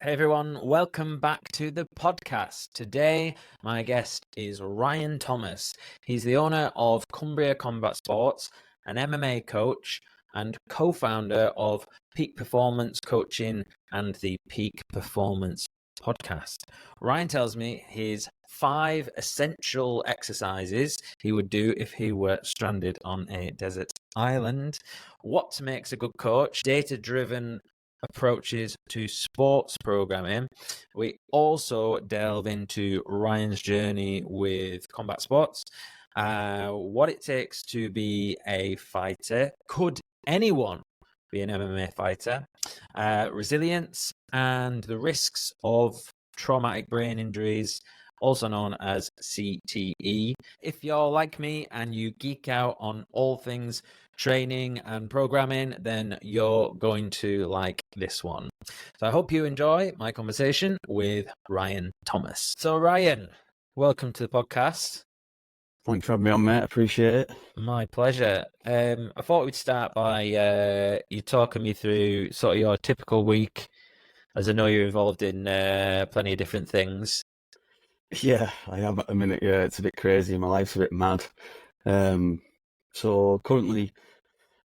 Hey everyone, welcome back to the podcast. Today, my guest is Ryan Thomas. He's the owner of Cumbria Combat Sports, an MMA coach, and co-founder of Peak Performance Coaching and the Peak Performance podcast. Ryan tells me his 5 essential exercises he would do if he were stranded on a desert island, what makes a good coach, data-driven approaches to sports programming. We also delve into Ryan's journey with combat sports, what it takes to be a fighter. Could anyone be an MMA fighter? Resilience and the risks of traumatic brain injuries, also known as CTE. If you're like me and you geek out on all things training and programming, then you're going to like this one. So I hope you enjoy my conversation with Ryan Thomas. So Ryan, welcome to the podcast. Thanks for having me on, mate. Appreciate it. My pleasure. I thought we'd start by you talking me through sort of your typical week, as I know you're involved in plenty of different things. Yeah, I am at the minute. Yeah, it's a bit crazy. My life's a bit mad. So currently,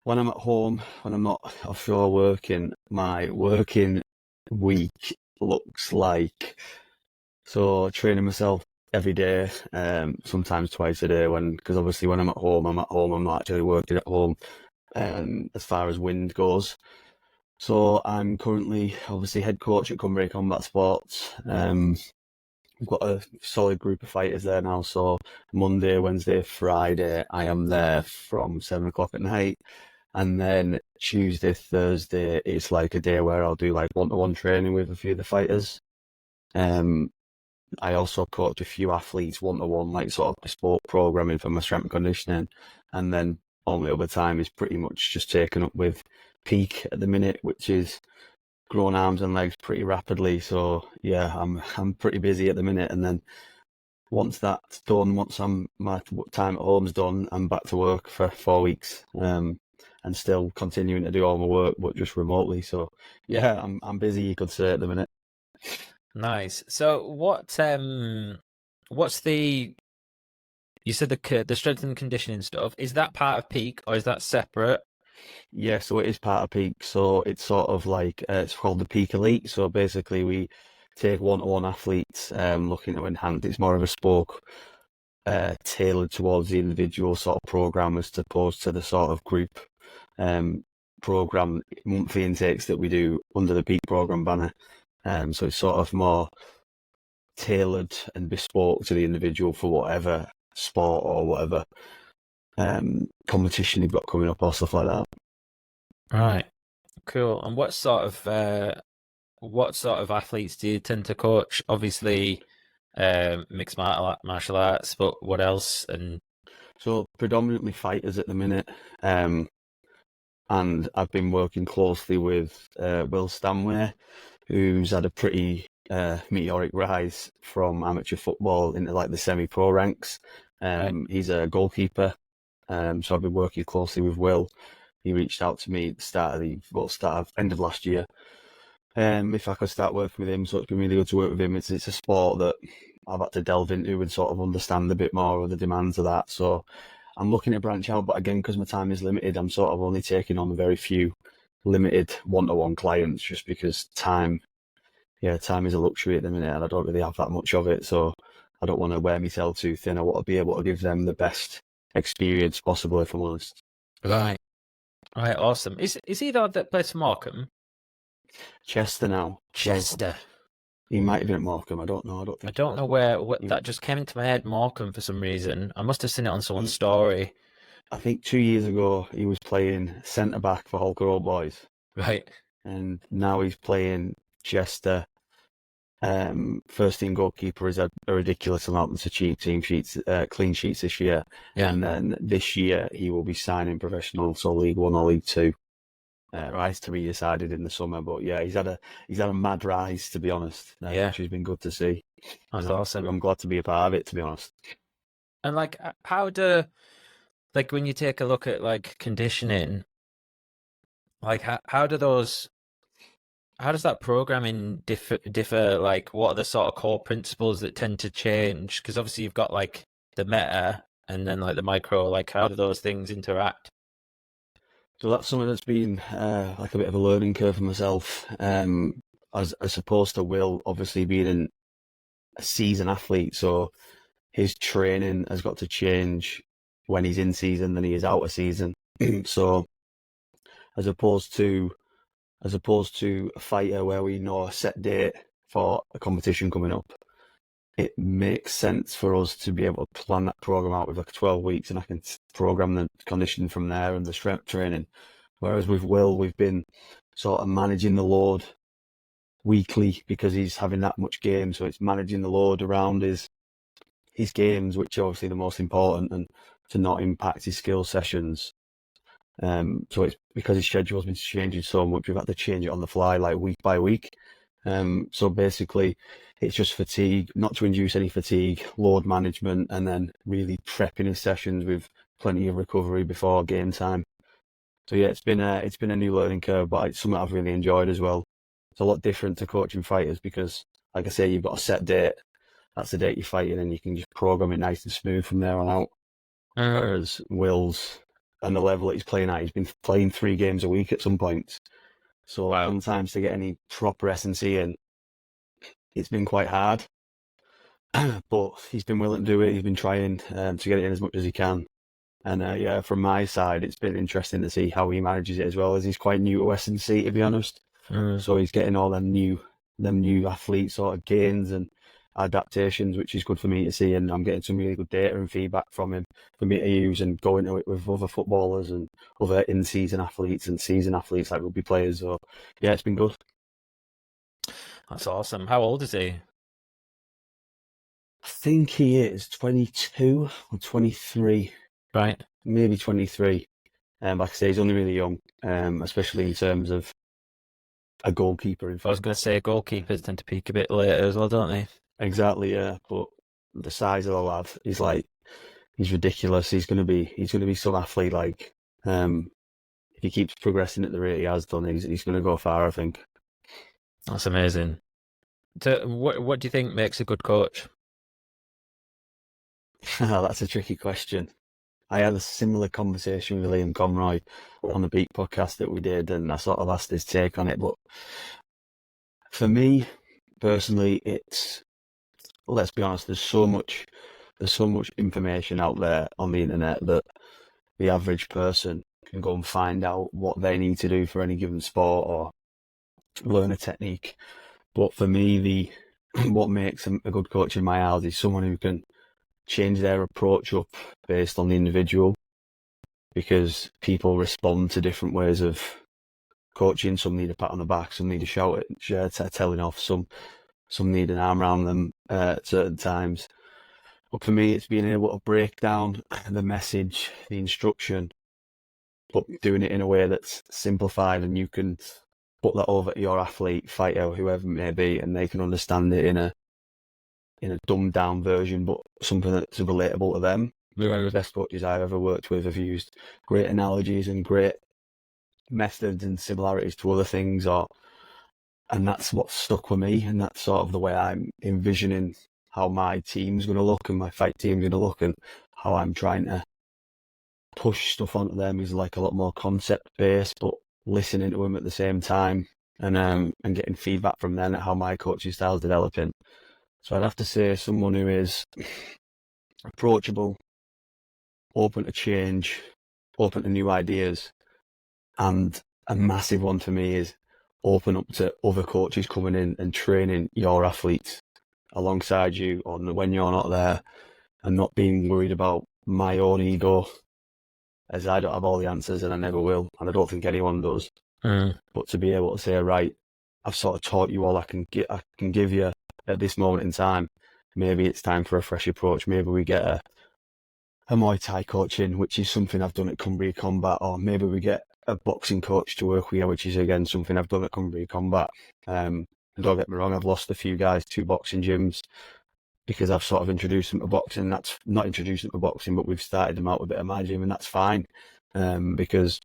when I'm at home, when I'm not offshore working, my working week looks like training myself every day, sometimes twice a day. Because obviously when I'm at home, I'm not actually working at home. As far as wind goes. So I'm currently obviously head coach at Cumbria Combat Sports. We've got a solid group of fighters there now. So Monday, Wednesday, Friday, I am there from 7 o'clock at night. And then Tuesday, Thursday, it's like a day where I'll do like one-to-one training with a few of the fighters. I also coach a few athletes one-to-one, like sort of bespoke programming for my strength and conditioning. And then all the other time is pretty much just taken up with peak at the minute, which is growing arms and legs pretty rapidly. So yeah, I'm pretty busy at the minute. And then once that's done, my time at home's done, I'm back to work for 4 weeks. And still continuing to do all my work, but just remotely. So yeah, I'm busy, you could say, at the minute. Nice. So what's the, you said the strength and conditioning stuff, is that part of peak or is that separate? Yeah, so it is part of peak. So it's sort of like it's called the Peak Elite. So basically, we take one-to-one athletes, looking to enhance. It's more of a spoke, tailored towards the individual sort of program as opposed to the sort of group program monthly intakes that we do under the Peak program banner. So it's sort of more tailored and bespoke to the individual for whatever sport or whatever competition you've got coming up or stuff like that. Right. Cool. And what sort of athletes do you tend to coach? Obviously, mixed martial arts, but what else? And so predominantly fighters at the minute. And I've been working closely with Will Stanway, who's had a pretty meteoric rise from amateur football into like the semi-pro ranks. He's a goalkeeper, so I've been working closely with Will. He reached out to me at the end of last year, if I could start working with him. So it's been really good to work with him. It's a sport that I've had to delve into and sort of understand a bit more of the demands of that. So I'm looking to branch out, but again, because my time is limited, I'm sort of only taking on a very few limited one-to-one clients, just because time is a luxury at the minute, and I don't really have that much of it. So I don't want to wear myself too thin. I want to be able to give them the best experience possible, if I'm honest. right, awesome. Is he that plays for Morecambe? Chester now. Chester. He might have been at Morecambe. I don't know. I don't know where that just came into my head. Morecambe for some reason. I must have seen it on someone's story. I think 2 years ago he was playing centre back for Holker Old Boys. Right. And now he's playing Chester. First team goalkeeper has had a ridiculous amount of clean sheets this year. Yeah. And then this year he will be signing professional, so League One or League Two. Rise to be decided in the summer, but yeah, he's had a mad rise, to be honest. Yeah, which has been good to see. That's awesome. I'm glad to be a part of it, to be honest. And like, when you take a look at like conditioning, like how do those How does that programming differ? Like, what are the sort of core principles that tend to change? Because obviously you've got like the meta and then like the micro. Like, how do those things interact? So that's something that's been like a bit of a learning curve for myself. As opposed to Will obviously being a seasoned athlete, so his training has got to change when he's in season than he is out of season. So as opposed to a fighter where we know a set date for a competition coming up, it makes sense for us to be able to plan that program out with like 12 weeks, and I can program the conditioning from there and the strength training. Whereas with Will, we've been sort of managing the load weekly because he's having that much game, so it's managing the load around his games, which are obviously the most important, and to not impact his skill sessions. So it's because his schedule's been changing so much, we've had to change it on the fly, like week by week. So basically, it's just fatigue, not to induce any fatigue, load management, and then really prepping his sessions with plenty of recovery before game time. So yeah, it's been a new learning curve, but it's something I've really enjoyed as well. It's a lot different to coaching fighters because, like I say, you've got a set date. That's the date you're fighting, and you can just program it nice and smooth from there on out. Whereas Will's and the level that he's playing at, he's been playing 3 games a week at some points. So Wow. sometimes to get any proper S&C in, it's been quite hard. But he's been willing to do it. He's been trying to get it in as much as he can. And yeah, from my side, it's been interesting to see how he manages it as well, as he's quite new to S&C, to be honest. So he's getting all them new athlete sort of gains and adaptations, which is good for me to see. And I'm getting some really good data and feedback from him for me to use and go into it with other footballers and other in-season athletes and season athletes like rugby players. So yeah, it's been good. That's awesome. How old is he? I think he is 22 or 23, Right. maybe 23. Like I say, he's only really young, especially in terms of a goalkeeper. In I was fact, going to say goalkeepers tend to peak a bit later as well, don't they? exactly, yeah. But the size of the lad, he's ridiculous. He's gonna be some athlete. Like, if he keeps progressing at the rate he has done, he's gonna go far, I think. That's amazing. So, what do you think makes a good coach? That's a tricky question. I had a similar conversation with Liam Conroy on the Beak podcast that we did, and I sort of asked his take on it. But for me personally, let's be honest, there's so much information out there on the internet that the average person can go and find out what they need to do for any given sport or learn a technique. But for me, the what makes a good coach in my eyes is someone who can change their approach up based on the individual, because people respond to different ways of coaching. Some need a pat on the back, some need a shout at telling off, some need an arm around them at certain times. But for me, it's being able to break down the message, the instruction, but doing it in a way that's simplified, and you can put that over to your athlete, fighter, whoever it may be, and they can understand it in a dumbed down version, but something that's relatable to them. The best coaches I've ever worked with have used great analogies and great methods and similarities to other things, and that's what stuck with me, and that's sort of the way I'm envisioning how my team's going to look and my fight team's going to look, and how I'm trying to push stuff onto them is like a lot more concept based, but listening to them at the same time, and getting feedback from them at how my coaching style is developing. So I'd have to say someone who is approachable, open to change, open to new ideas, and a massive one for me is open up to other coaches coming in and training your athletes alongside you, or when you're not there, and not being worried about my own ego, as I don't have all the answers and I never will, and I don't think anyone does. But to be able to say, right, I've sort of taught you all I can give you at this moment in time. Maybe it's time for a fresh approach. Maybe we get a Muay Thai coach in, which is something I've done at Cumbria Combat, or maybe we get a boxing coach to work with, which is again something I've done at Cumbria Combat. And don't get me wrong, I've lost a few guys to boxing gyms because I've sort of introduced them to boxing. That's not introduced them to boxing, but we've started them out with a bit of my gym, and that's fine. Because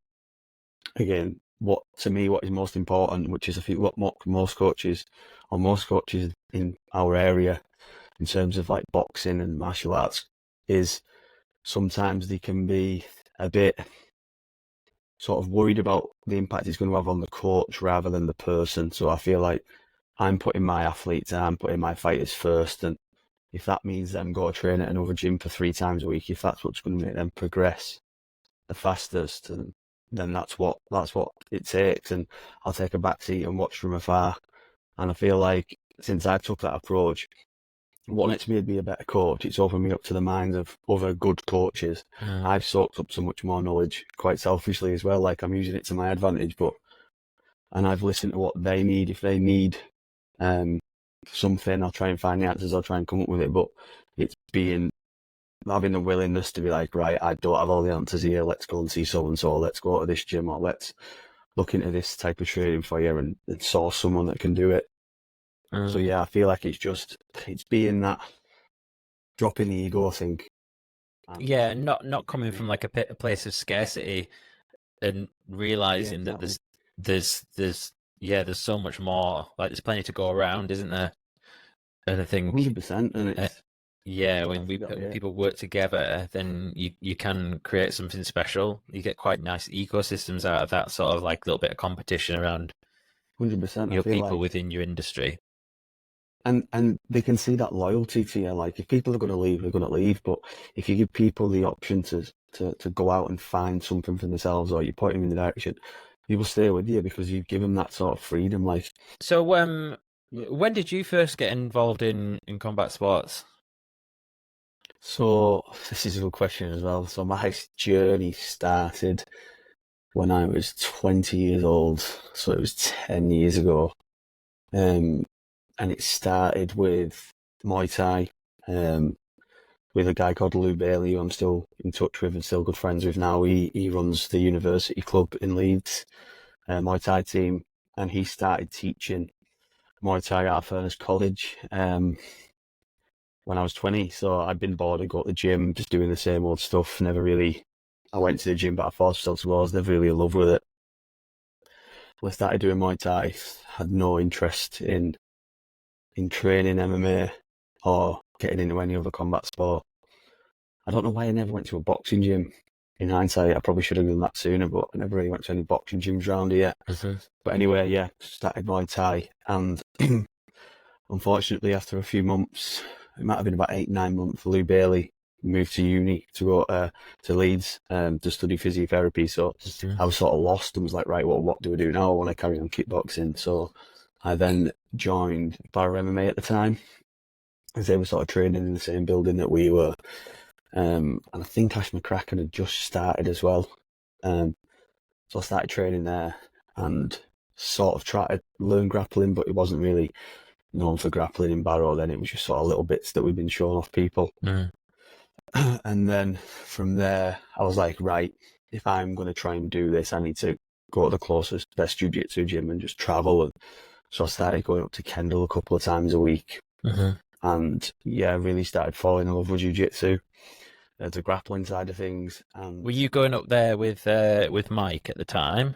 again, what is most important, which is I think what most coaches in our area in terms of like boxing and martial arts is sometimes they can be a bit sort of worried about the impact it's going to have on the coach rather than the person. So I feel like I'm putting my athletes and I'm putting my fighters first, and if that means them go to train at another gym for 3 times a week, if that's what's going to make them progress the fastest, and then that's what it takes. And I'll take a back seat and watch from afar. And I feel like since I took that approach, what it's made me a better coach, it's opened me up to the minds of other good coaches. I've soaked up so much more knowledge, quite selfishly as well. Like I'm using it to my advantage, and I've listened to what they need. If they need something, I'll try and find the answers. I'll try and come up with it. But it's having the willingness to be like, right, I don't have all the answers here. Let's go and see so and so. Let's go to this gym, or let's look into this type of training for you and source someone that can do it. So yeah, I feel like it's being that dropping the ego, I think. Yeah, not coming from like a place of scarcity and realizing that there's so much more. Like there's plenty to go around, isn't there? And I think 100%, and it's when people work together, then you can create something special. You get quite nice ecosystems out of that sort of like little bit of competition around 100%. your people within your industry. And they can see that loyalty to you. Like if people are going to leave, they're going to leave. But if you give people the option to go out and find something for themselves, or you point them in the direction, people stay with you because you give them that sort of freedom. Like, so when did you first get involved in combat sports? So this is a good question as well. So my journey started when I was 20 years old. So it was 10 years ago. And it started with Muay Thai, with a guy called Lou Bailey, who I'm still in touch with and still good friends with now. He runs the university club in Leeds, Muay Thai team, and he started teaching Muay Thai at Furness College when I was 20. So I'd been bored, I'd go to the gym, just doing the same old stuff. I went to the gym, but I forced myself to go. I was never really in love with it. When I started doing Muay Thai, had no interest in training MMA or getting into any other combat sport. I don't know why I never went to a boxing gym. In hindsight, I probably should have done that sooner, but I never really went to any boxing gyms around here. But anyway, yeah, started Muay Thai, and unfortunately, after a few months, it might have been about 8-9 months, Lou Bailey moved to uni to go to Leeds to study physiotherapy. So I was sort of lost and was like, right, well, what do I do now? I want to carry on kickboxing. So I then joined Barrow MMA at the time, as they were sort of training in the same building that we were. And I think Ash McCracken had just started as well. So I started training there and sort of tried to learn grappling, but it wasn't really known for grappling in Barrow then. It was just sort of little bits that we'd been showing off people. And then from there, I was like, right, if I'm going to try and do this, I need to go to the closest, best jiu-jitsu gym and just travel. And so I started going up to Kendal a couple of times a week. And yeah, really started falling in love with jiu-jitsu, the grappling side of things. And were you going up there with Mike at the time?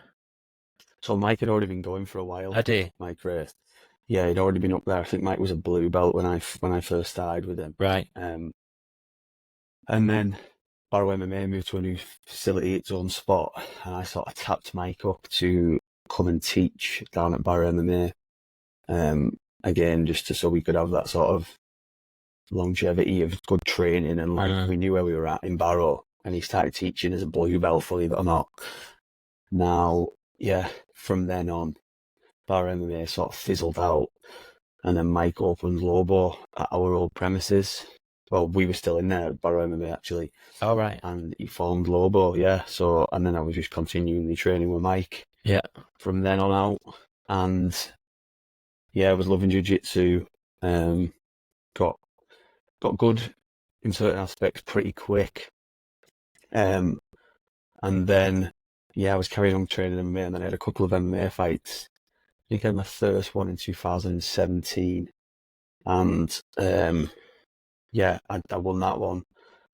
So Mike had already been going for a while. I did. Mike Race. Yeah, he'd already been up there. I think Mike was a blue belt when I first started with him. Right. And then Barrow MMA moved to a new facility, its own spot, and I sort of tapped Mike up to come and teach down at Barrow MMA. Again, just so we could have that sort of longevity of good training, and like we knew where we were at in Barrow. And he started teaching as a blue belt, believe it or not. Now, yeah, from then on, Barrow MMA sort of fizzled out, and then Mike opened Lobo at our old premises. Well, we were still in there at Barrow MMA actually. Oh, right. And he formed Lobo, yeah. So, and then I was just continually training with Mike. Yeah. From then on out, and yeah, I was loving jiu-jitsu. Got good in certain aspects pretty quick. And then yeah, I was carrying on training MMA, and then I had a couple of MMA fights. I think I had my first one in 2017, and yeah, I won that one,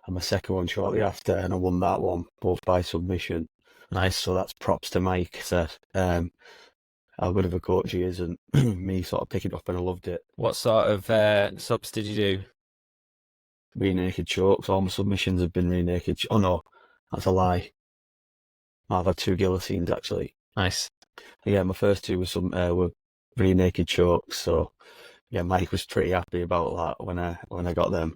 and my second one shortly after, and I won that one, both by submission. Nice. So that's props to Mike. So, how good of a coach he is, and me sort of picking it up, and I loved it. What sort of subs did you do? Rear naked chokes. All my submissions have been rear naked. Oh no, that's a lie. I've had 2 guillotines actually. Nice. Yeah, my first 2 were rear naked chokes. So yeah, Mike was pretty happy about that when I got them.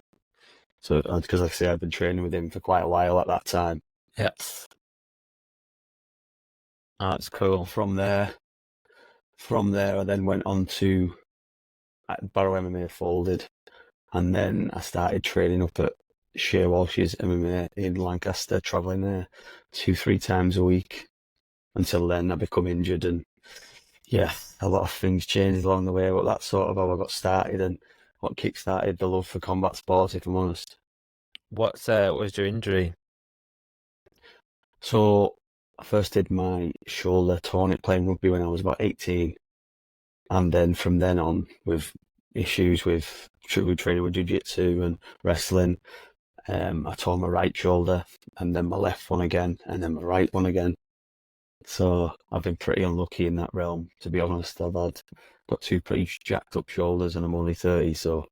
So because like I say, I've been training with him for quite a while at that time. Yeah. Oh, that's cool. From there, I then went on to Barrow MMA Folded, and then I started training up at Shea Walsh's MMA in Lancaster, travelling there 2-3 times a week. Until then, I become injured, and yeah, a lot of things changed along the way. But that's sort of how I got started and what kick-started the love for combat sports, if I'm honest. What was your injury? So I first did my shoulder, torn it playing rugby when I was about 18. And then from then on, with issues with training with jiu-jitsu and wrestling, I tore my right shoulder, and then my left one again, and then my right one again. So I've been pretty unlucky in that realm, to be honest. Got 2 pretty jacked up shoulders, and I'm only 30, so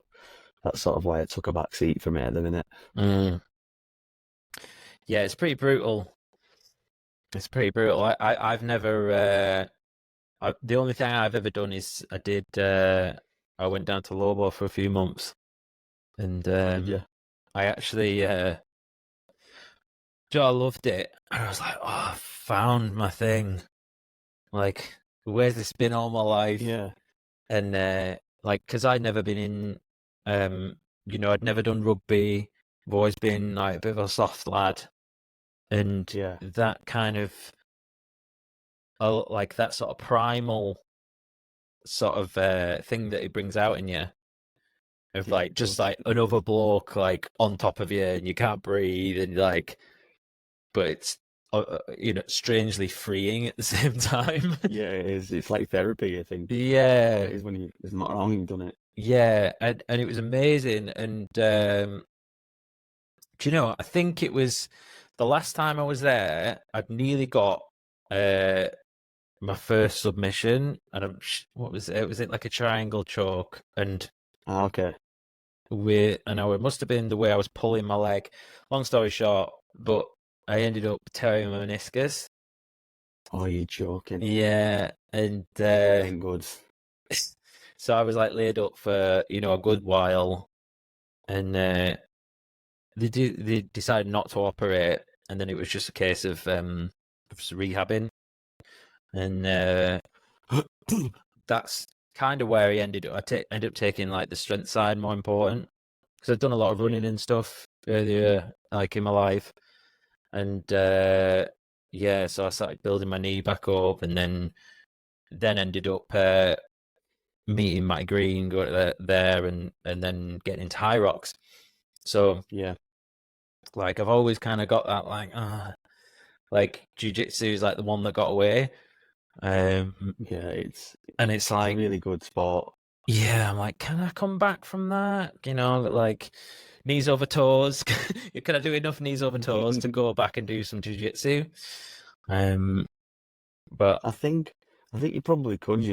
that's sort of why it took a back seat for me at the minute. Yeah, it's pretty brutal. It's pretty brutal. I've never. The only thing I've ever done is I went down to Lobo for a few months, and Yeah, I actually, I loved it. I was like, oh, I found my thing. Like, where's this been all my life? yeah, And like, because I'd never been in, I'd never done rugby. I've always been like a bit of a soft lad, and yeah, that kind of, like that sort of primal sort of thing that it brings out in you of yeah. like It just does. like another bloke like on top of you and you can't breathe and like, but it's strangely freeing at the same time. Yeah, it is. It's like therapy, I think. Yeah, It is when there's not wrong you've done it. yeah, and it was amazing. And do you know? I think it was the last time I was there. I'd nearly got uh my first submission, and what was it? Was it like a triangle choke? And Okay. it must have been the way I was pulling my leg. Long story short, but I ended up tearing my meniscus. Oh, you're joking. Yeah, and That ain't good. so I was like laid up for a good while, and they decided not to operate, and then it was just a case of just rehabbing, and that's kind of where he ended up. Ended up taking like the strength side more important because I'd done a lot of running and stuff earlier, like in my life, and yeah, so I started building my knee back up, and then ended up meeting Matty Green, going there, and then getting into High Rocks. So Yeah, like I've always kind of got that like jiu-jitsu is like the one that got away. yeah. And it's It's a like, really good sport. yeah, I'm like, can I come back from that? Like knees over toes. Can I do enough knees over toes to go back and do some jiu-jitsu? But I think you probably could.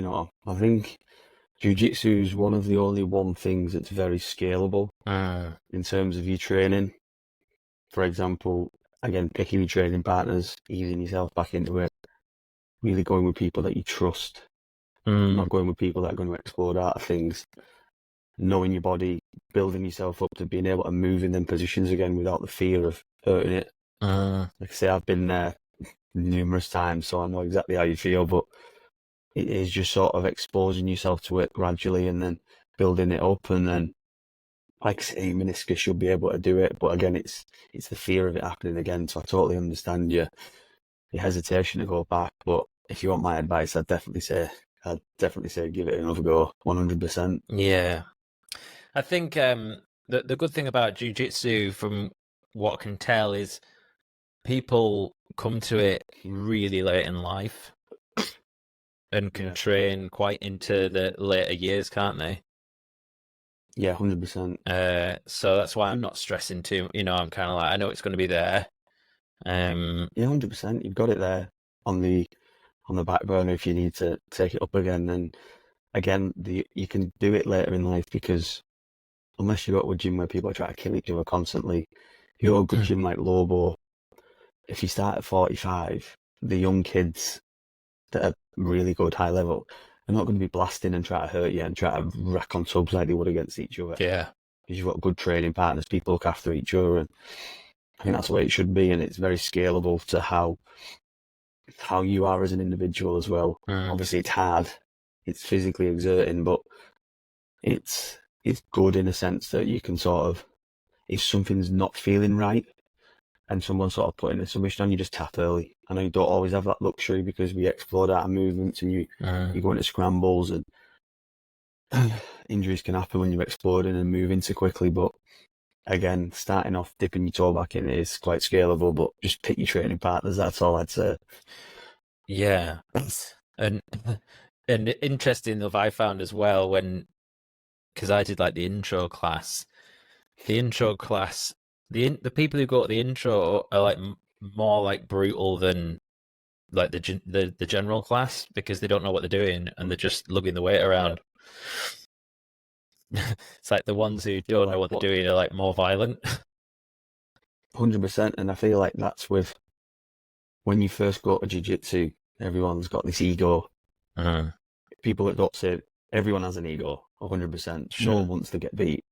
I think jiu-jitsu is one of the only things that's very scalable in terms of your training. For example, again, picking your training partners, easing yourself back into it, really going with people that you trust, not going with people that are going to explode out of things, knowing your body, building yourself up to being able to move in them positions again without the fear of hurting it. Like I say, I've been there numerous times, so I know exactly how you feel, but it is just sort of exposing yourself to it gradually and then building it up, and then, like I say, meniscus should be able to do it, but again, it's the fear of it happening again. So I totally understand your hesitation to go back, but if you want my advice, I'd definitely say give it another go, 100%. yeah, I think the good thing about jiu-jitsu, from what I can tell, is people come to it really late in life and can Yeah, train quite into the later years, can't they? yeah, 100%. So that's why I'm not stressing too. I'm kind of like, I know it's going to be there, Yeah, 100%. You've got it there on the back burner if you need to take it up again. And again, you can do it later in life because unless you go to a gym where people are trying to kill each other constantly, if you go to a good gym like Lobo, if you start at 45, the young kids that are really good high level are not going to be blasting and try to hurt you and try to rack on subs like they would against each other. Yeah. Because you've got good training partners, people look after each other, and I think that's the way it should be, and it's very scalable to how you are as an individual as well. Obviously, it's hard, it's physically exerting, but it's good in a sense that you can sort of, if something's not feeling right and someone's sort of putting a submission on, you just tap early. I know you don't always have that luxury because we explode our movements and you go into scrambles and injuries can happen when you're exploding and moving too quickly, but again, starting off dipping your toe back in is quite scalable, but just pick your training partners. That's all I'd say. Yeah, and interesting enough, I found as well because I did like the intro class. The intro class, the people who go to the intro are like more like brutal than like the general class because they don't know what they're doing and they're just lugging the weight around. It's like the ones who don't know what they're doing are like more violent. 100%, and I feel like that's with when you first go to jiu-jitsu, everyone's got this ego. People that don't say everyone has an ego, 100%. Sure. No one wants to get beat.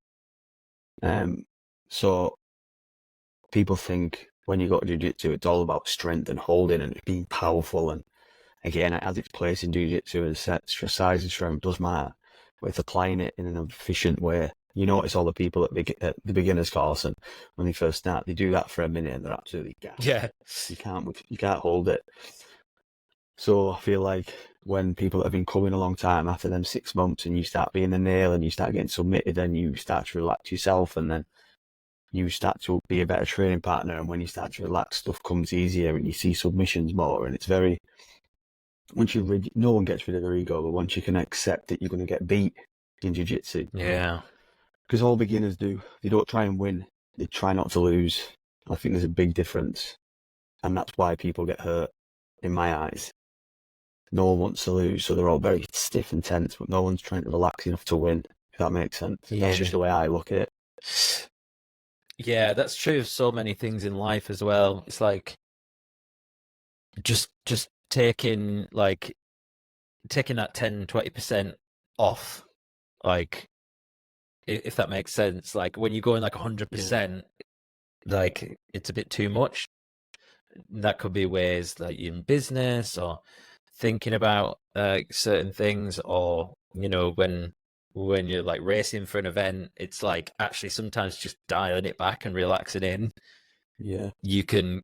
So people think when you go to jiu-jitsu, it's all about strength and holding and being powerful. And again, it has its place in jiu-jitsu and size and strength does matter, but it's applying it in an efficient way. You notice all the people at the beginners course, and when they first start, they do that for a minute and they're absolutely gassed. Yeah, you can't hold it. So I feel like when people have been coming a long time after them 6 months, and you start being a nail and you start getting submitted, and you start to relax yourself, and then you start to be a better training partner. And when you start to relax, stuff comes easier, and you see submissions more. And it's very no one gets rid of their ego, but once you can accept that you're going to get beat in jiu-jitsu, yeah, because all beginners do, they don't try and win, they try not to lose. I think there's a big difference, and that's why people get hurt in my eyes. No one wants to lose, so they're all very stiff and tense, but no one's trying to relax enough to win, if that makes sense. Yeah. That's just the way I look at it. Yeah, that's true of so many things in life as well. It's like just taking that 10-20% off, like if that makes sense. Like when you're going like 100%, like it's a bit too much. That could be ways like in business or thinking about certain things, or when you're like racing for an event, it's like actually sometimes just dialing it back and relaxing in. Yeah, you can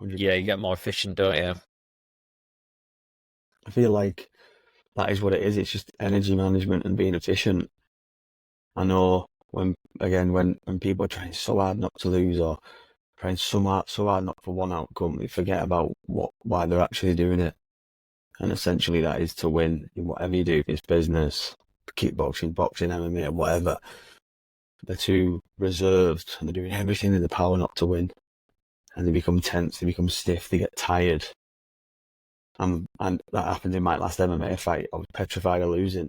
100%. you get more efficient, don't you? I feel like that is what it is. It's just energy management and being efficient. I know when people are trying so hard not to lose, or trying so hard not for one outcome, they forget about why they're actually doing it. And essentially that is to win in whatever you do, if it's business, kickboxing, boxing, MMA, whatever. They're too reserved and they're doing everything in their power not to win. And they become tense, they become stiff, they get tired. And that happened in my last MMA fight. I was petrified of losing.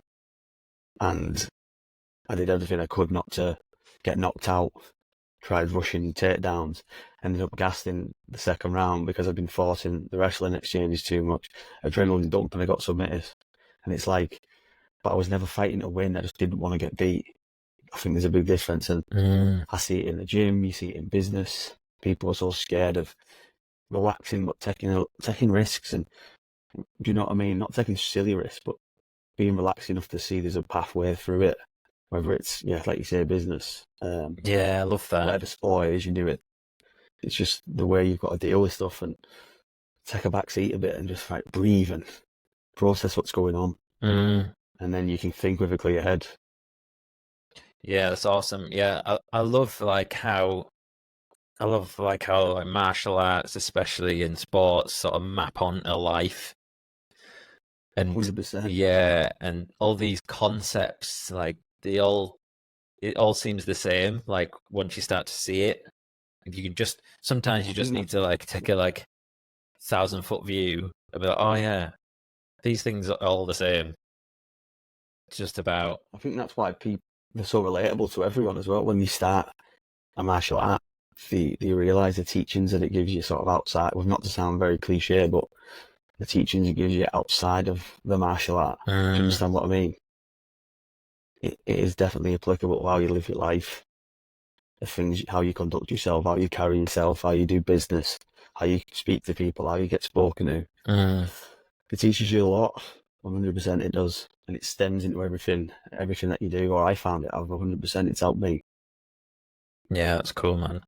And I did everything I could not to get knocked out. Tried rushing takedowns. Ended up gassing the second round because I've been forcing the wrestling exchanges too much. Adrenaline dumped and I got submitted. And it's like, but I was never fighting to win. I just didn't want to get beat. I think there's a big difference. And I see it in the gym, you see it in business. People are so scared of relaxing, but taking risks. And do you know what I mean? Not taking silly risks, but being relaxed enough to see there's a pathway through it. Whether it's, like you say, business. Yeah, I love that. Whatever sport it is, you do it. It's just the way you've got to deal with stuff and take a back seat a bit and just like breathe and process what's going on. And then you can think with a clear head. Yeah, that's awesome. Yeah, I love how martial arts, especially in sports, sort of map onto life. And 100%. yeah, and all these concepts, like it all seems the same, like once you start to see it. You can just sometimes you I just think need to like take a like 1,000-foot view and be like, oh yeah, these things are all the same. It's just about I think that's why people they're so relatable to everyone as well. When you start a martial art, you realise the teachings that it gives you sort of outside. Well, not to sound very cliche, but the teachings it gives you outside of the martial art. Do you understand what I mean? It is definitely applicable to how you live your life, the things, how you conduct yourself, how you carry yourself, how you do business, how you speak to people, how you get spoken to. It teaches you a lot. 100% it does, and it stems into everything that you do. Or I found it. I've 100% it's helped me. yeah, that's cool, man.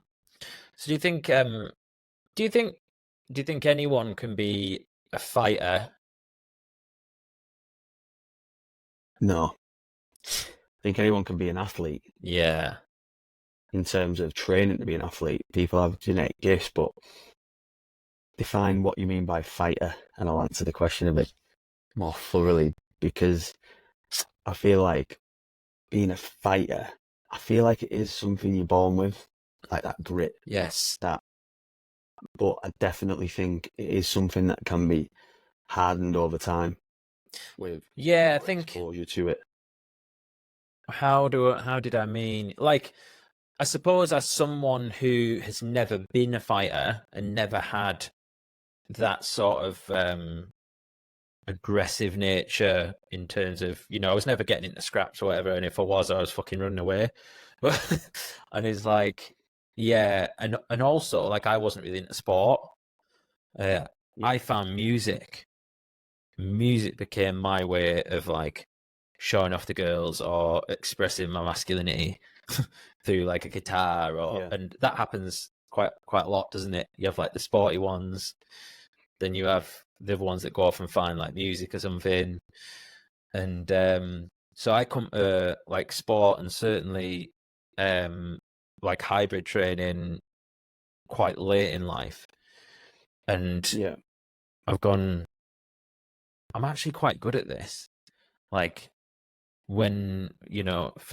So do you think do you think anyone can be a fighter? No, I think anyone can be an athlete. Yeah. In terms of training to be an athlete, people have genetic gifts, but define what you mean by fighter, and I'll answer the question a bit more thoroughly because I feel like being a fighter, I feel like it is something you're born with, like that grit, Yes. that. But I definitely think it is something that can be hardened over time with Yeah, I more think exposure to it. how did I mean? Like, I suppose as someone who has never been a fighter and never had that sort of aggressive nature in terms of, I was never getting into scraps or whatever, and if I was fucking running away. But and it's like, yeah, and also like I wasn't really into sport. Yeah. I found music. Music became my way of like showing off the girls or expressing my masculinity through like a guitar Yeah. and that happens quite a lot, doesn't it? You have like the sporty ones, then you have the other ones that go off and find like music or something. And so I come to like sport and certainly like hybrid training quite late in life. And Yeah. I've gone, I'm actually quite good at this. Like when,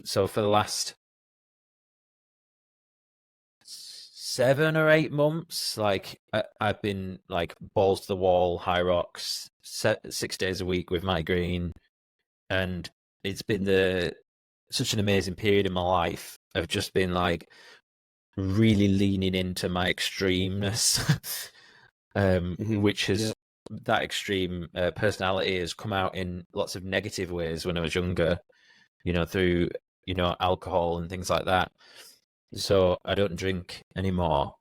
so for the last 7 or 8 months, like I've been like balls to the wall, high rocks, 6 days a week with migraine. And it's been such an amazing period in my life of just been like really leaning into my extremeness, which has that extreme personality has come out in lots of negative ways when I was younger, through, alcohol and things like that. So I don't drink anymore.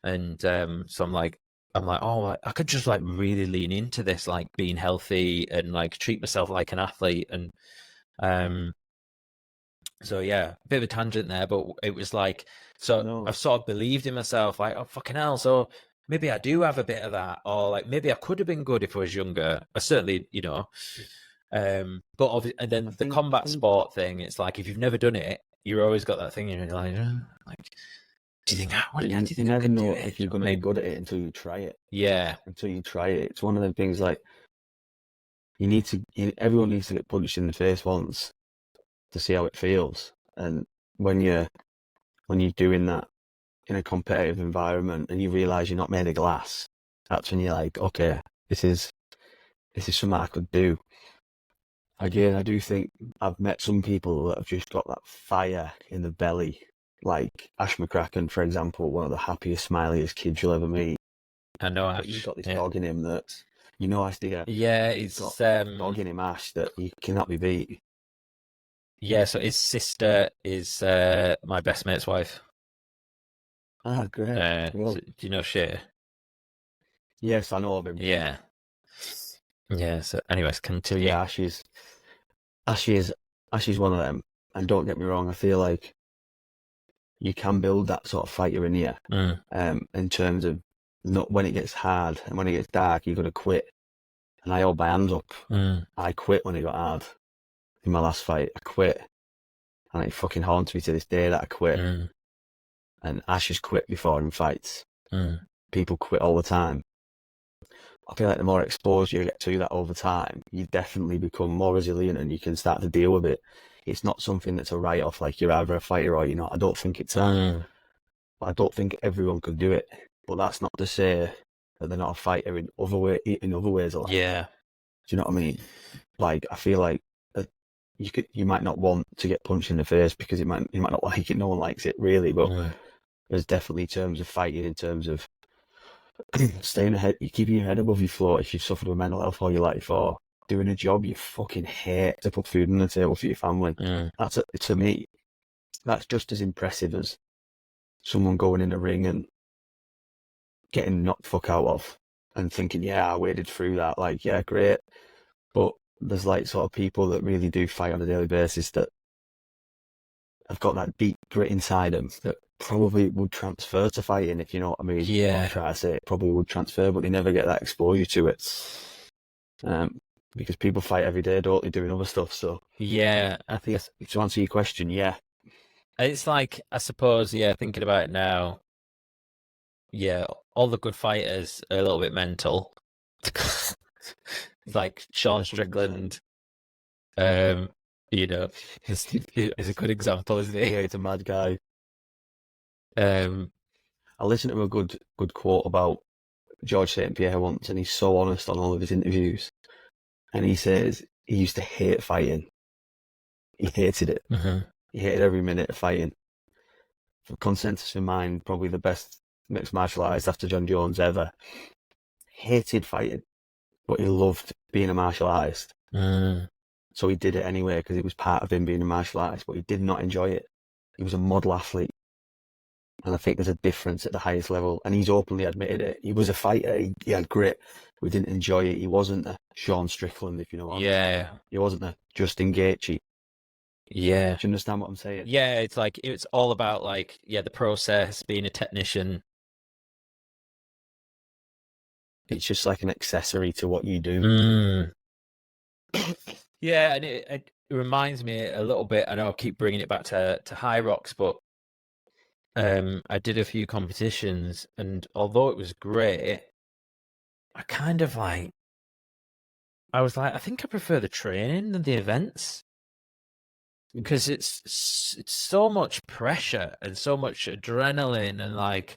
And so I'm like, oh, I could just like really lean into this, like being healthy and like treat myself like an athlete. And so yeah, a bit of a tangent there, but it was like, so No. I've sort of believed in myself, like, oh fucking hell, so maybe I do have a bit of that, or like maybe I could have been good if I was younger. I certainly, but obviously, and then the combat sport thing, it's like if you've never done it, you're always got that thing in your like, do you think you never know if you're going to be good at it until you try it. Yeah. Until you try it, it's one of them things like everyone needs to get punched in the face once to see how it feels. And when you're doing that in a competitive environment and you realise you're not made of glass, that's when you're like, okay, this is something I could do. Again, I do think I've met some people that have just got that fire in the belly, like Ash McCracken, for example, one of the happiest, smiliest kids you'll ever meet. I know Ash. But he's got this dog in him that, Ash, dear. Yeah, it's got a dog in him, Ash, that he cannot be beat. Yeah, so his sister is my best mate's wife. Ah, great. Do you know Shay? Yes, I know of him. Yeah. Yeah, so anyways, continue. Yeah, Ash is one of them. And don't get me wrong, I feel like you can build that sort of fighter in you. In terms of not when it gets hard and when it gets dark, you've got to quit. And I hold my hands up. I quit when it got hard. In my last fight, I quit. And it fucking haunts me to this day that I quit. And Ash has quit before in fights. People quit all the time. I feel like the more exposed you get to that over time, you definitely become more resilient and you can start to deal with it. It's not something that's a write-off, like you're either a fighter or you're not. I don't think it's that. I don't think everyone could do it. But that's not to say that they're not a fighter in other ways of life. Yeah. Do you know what I mean? Like, I feel like you might not want to get punched in the face because you might not like it. No one likes it really, but there's definitely terms of fighting, in terms of staying ahead, keeping your head above your floor if you've suffered with mental health all your life, or doing a job you fucking hate to put food on the table for your family. To me, that's just as impressive as someone going in a ring and getting knocked the fuck out of and thinking, yeah, I waded through that. Like, yeah, great. But there's like sort of people that really do fight on a daily basis that have got that deep grit inside them that probably would transfer to fighting, if you know what I mean. Yeah. What I'm trying to say, it probably would transfer, but they never get that exposure to it. Because people fight every day, don't they, doing other stuff. So yeah, I think to answer your question, yeah. It's like, I suppose, yeah, thinking about it now, yeah, all the good fighters are a little bit mental. Like Sean Strickland, you know, is a good example, isn't he? Yeah, he's a mad guy. Um, I listened to a good quote about George St. Pierre once, and he's so honest on all of his interviews. And he says he used to hate fighting. He hated it. He hated every minute of fighting. For consensus in mind, probably the best mixed martial artist after John Jones ever. Hated fighting, but he loved being a martial artist. So he did it anyway because it was part of him being a martial artist, but he did not enjoy it. He was a model athlete. And I think there's a difference at the highest level. And he's openly admitted it. He was a fighter. He had grit. We didn't enjoy it. He wasn't a Sean Strickland, if you know what I mean. yeah, He wasn't a Justin Gaethje. yeah, Do you understand what I'm saying? yeah. It's like, it's all about like, yeah, the process, being a technician. It's just like an accessory to what you do. Yeah, and it reminds me a little bit. I know I keep bringing it back to High Rocks, but I did a few competitions, and although it was great, I kind of like, I was like, I think I prefer the training than the events, because it's so much pressure and so much adrenaline, and like,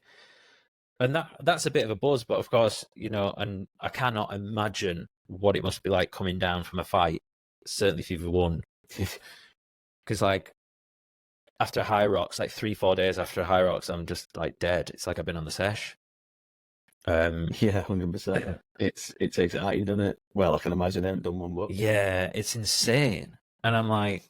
and that's a bit of a buzz. But of course, you know, and I cannot imagine what it must be like coming down from a fight. Certainly, if you've won, because like after High Rocks, like 3-4 days after High Rocks, I'm just like dead. It's like I've been on the sesh. Yeah, 100%. It's exciting, doesn't it? Well, I can imagine I haven't done one, but Yeah, it's insane. And I'm like,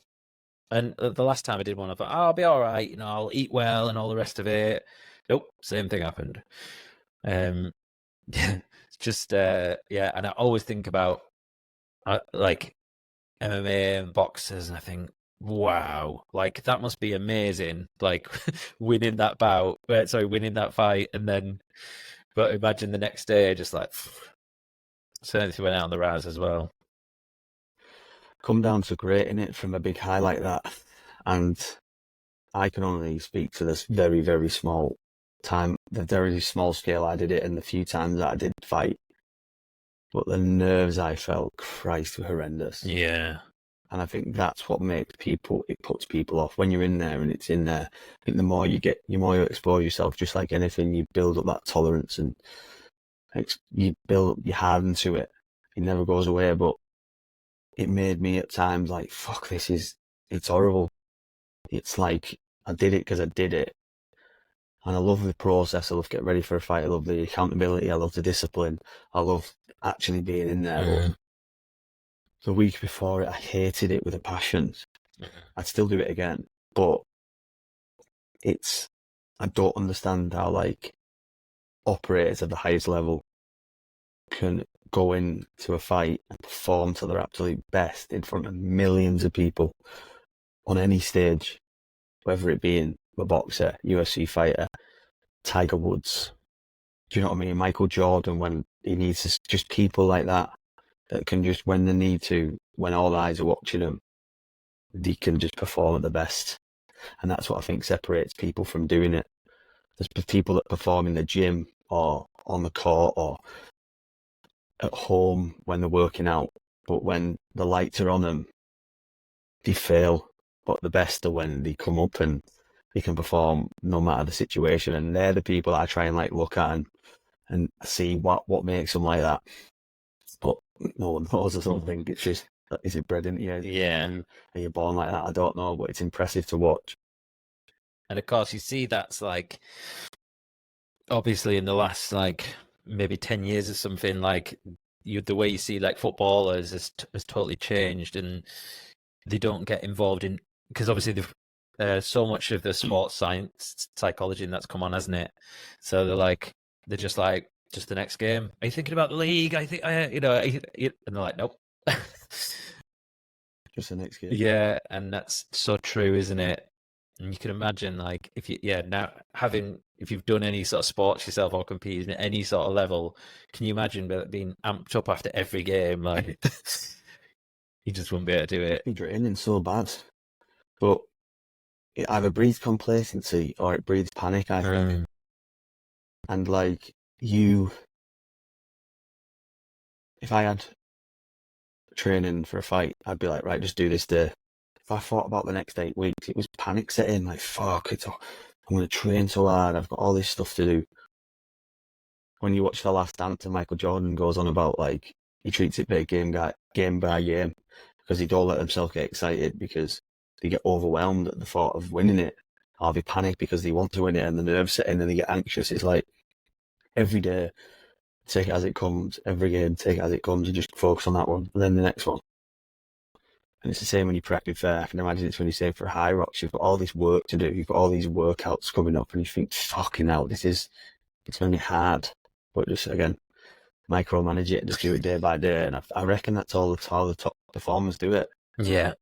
and the last time I did one, I thought, oh, I'll be all right, you know, I'll eat well and all the rest of it. Nope, same thing happened. It's just yeah, and I always think about like MMA and boxers, and I think, wow, like that must be amazing, like winning that bout, winning that fight, and then, but imagine the next day, just like, certainly if you went out on the rise as well. come down to grading it from a big high like that. And I can only speak to this very, very small time, the very small scale I did it, and the few times that I did fight. But the nerves I felt, Christ, were horrendous. Yeah. And I think that's what it puts people off when you're in there and it's in there. I think the more you expose yourself, just like anything, you build up that tolerance and you harden to it. It never goes away, but it made me at times like, fuck, it's horrible. It's like, I did it because I did it. And I love the process. I love getting ready for a fight. I love the accountability. I love the discipline. I love actually being in there. But the week before it, I hated it with a passion. I'd still do it again. But I don't understand how like operators at the highest level can go into a fight and perform to their absolute best in front of millions of people on any stage, whether it be in a boxer, UFC fighter, Tiger Woods, do you know what I mean? Michael Jordan, when he needs to, just people like that can just, when they need to, when all eyes are watching them, they can just perform at the best. And that's what I think separates people from doing it. There's people that perform in the gym or on the court or at home when they're working out, but when the lights are on them, they fail. But the best are when they come up and he can perform no matter the situation, and they're the people that I try and like look at and see what makes them like that. But no one knows, I don't think. It's just, is it bred into you? Yeah. Are you born like that? I don't know, but it's impressive to watch. And of course, you see that's like obviously in the last like maybe 10 years or something, like the way you see like footballers has totally changed, and they don't get involved in, because obviously so much of the sports science psychology and that's come on, hasn't it? So they're just like, just the next game. Are you thinking about the league? I think and they're like, nope. Just the next game. Yeah, and that's so true, isn't it? And you can imagine, like, if if you've done any sort of sports yourself or competed at any sort of level, can you imagine being amped up after every game? Like, you just wouldn't be able to do it. It'd be draining so bad. But it either breeds complacency or it breeds panic, I think. And like if I had training for a fight, I'd be like, right, just do this day. If I thought about the next 8 weeks, it was panic setting. Like, fuck, I'm going to train so hard. I've got all this stuff to do. When you watch The Last Dance and Michael Jordan goes on about, like, he treats it game by game because he don't let himself get excited because they get overwhelmed at the thought of winning it, or they panic because they want to win it and the nerves set in and they get anxious. It's like every day, take it as it comes. Every game, take it as it comes, and just focus on that one and then the next one. And it's the same when you practice there. I can imagine it's when you say for high rocks, you've got all this work to do. You've got all these workouts coming up and you think, fucking hell, it's going to be hard. But just, again, micromanage it, just do it day by day. And I reckon that's all the top performers do it. Yeah.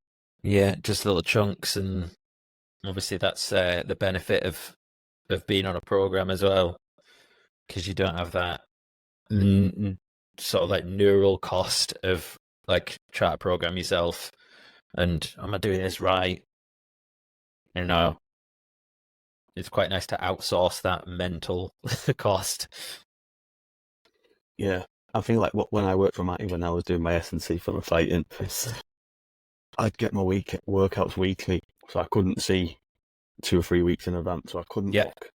Yeah, just little chunks. And obviously that's the benefit of being on a program as well, because you don't have that sort of like neural cost of like try to program yourself and am I doing this right? You know, it's quite nice to outsource that mental cost. Yeah. I think like when I worked for Matty, when I was doing my S&C for the fighting, I'd get my workouts weekly, so I couldn't see 2 or 3 weeks in advance, so I couldn't look. Do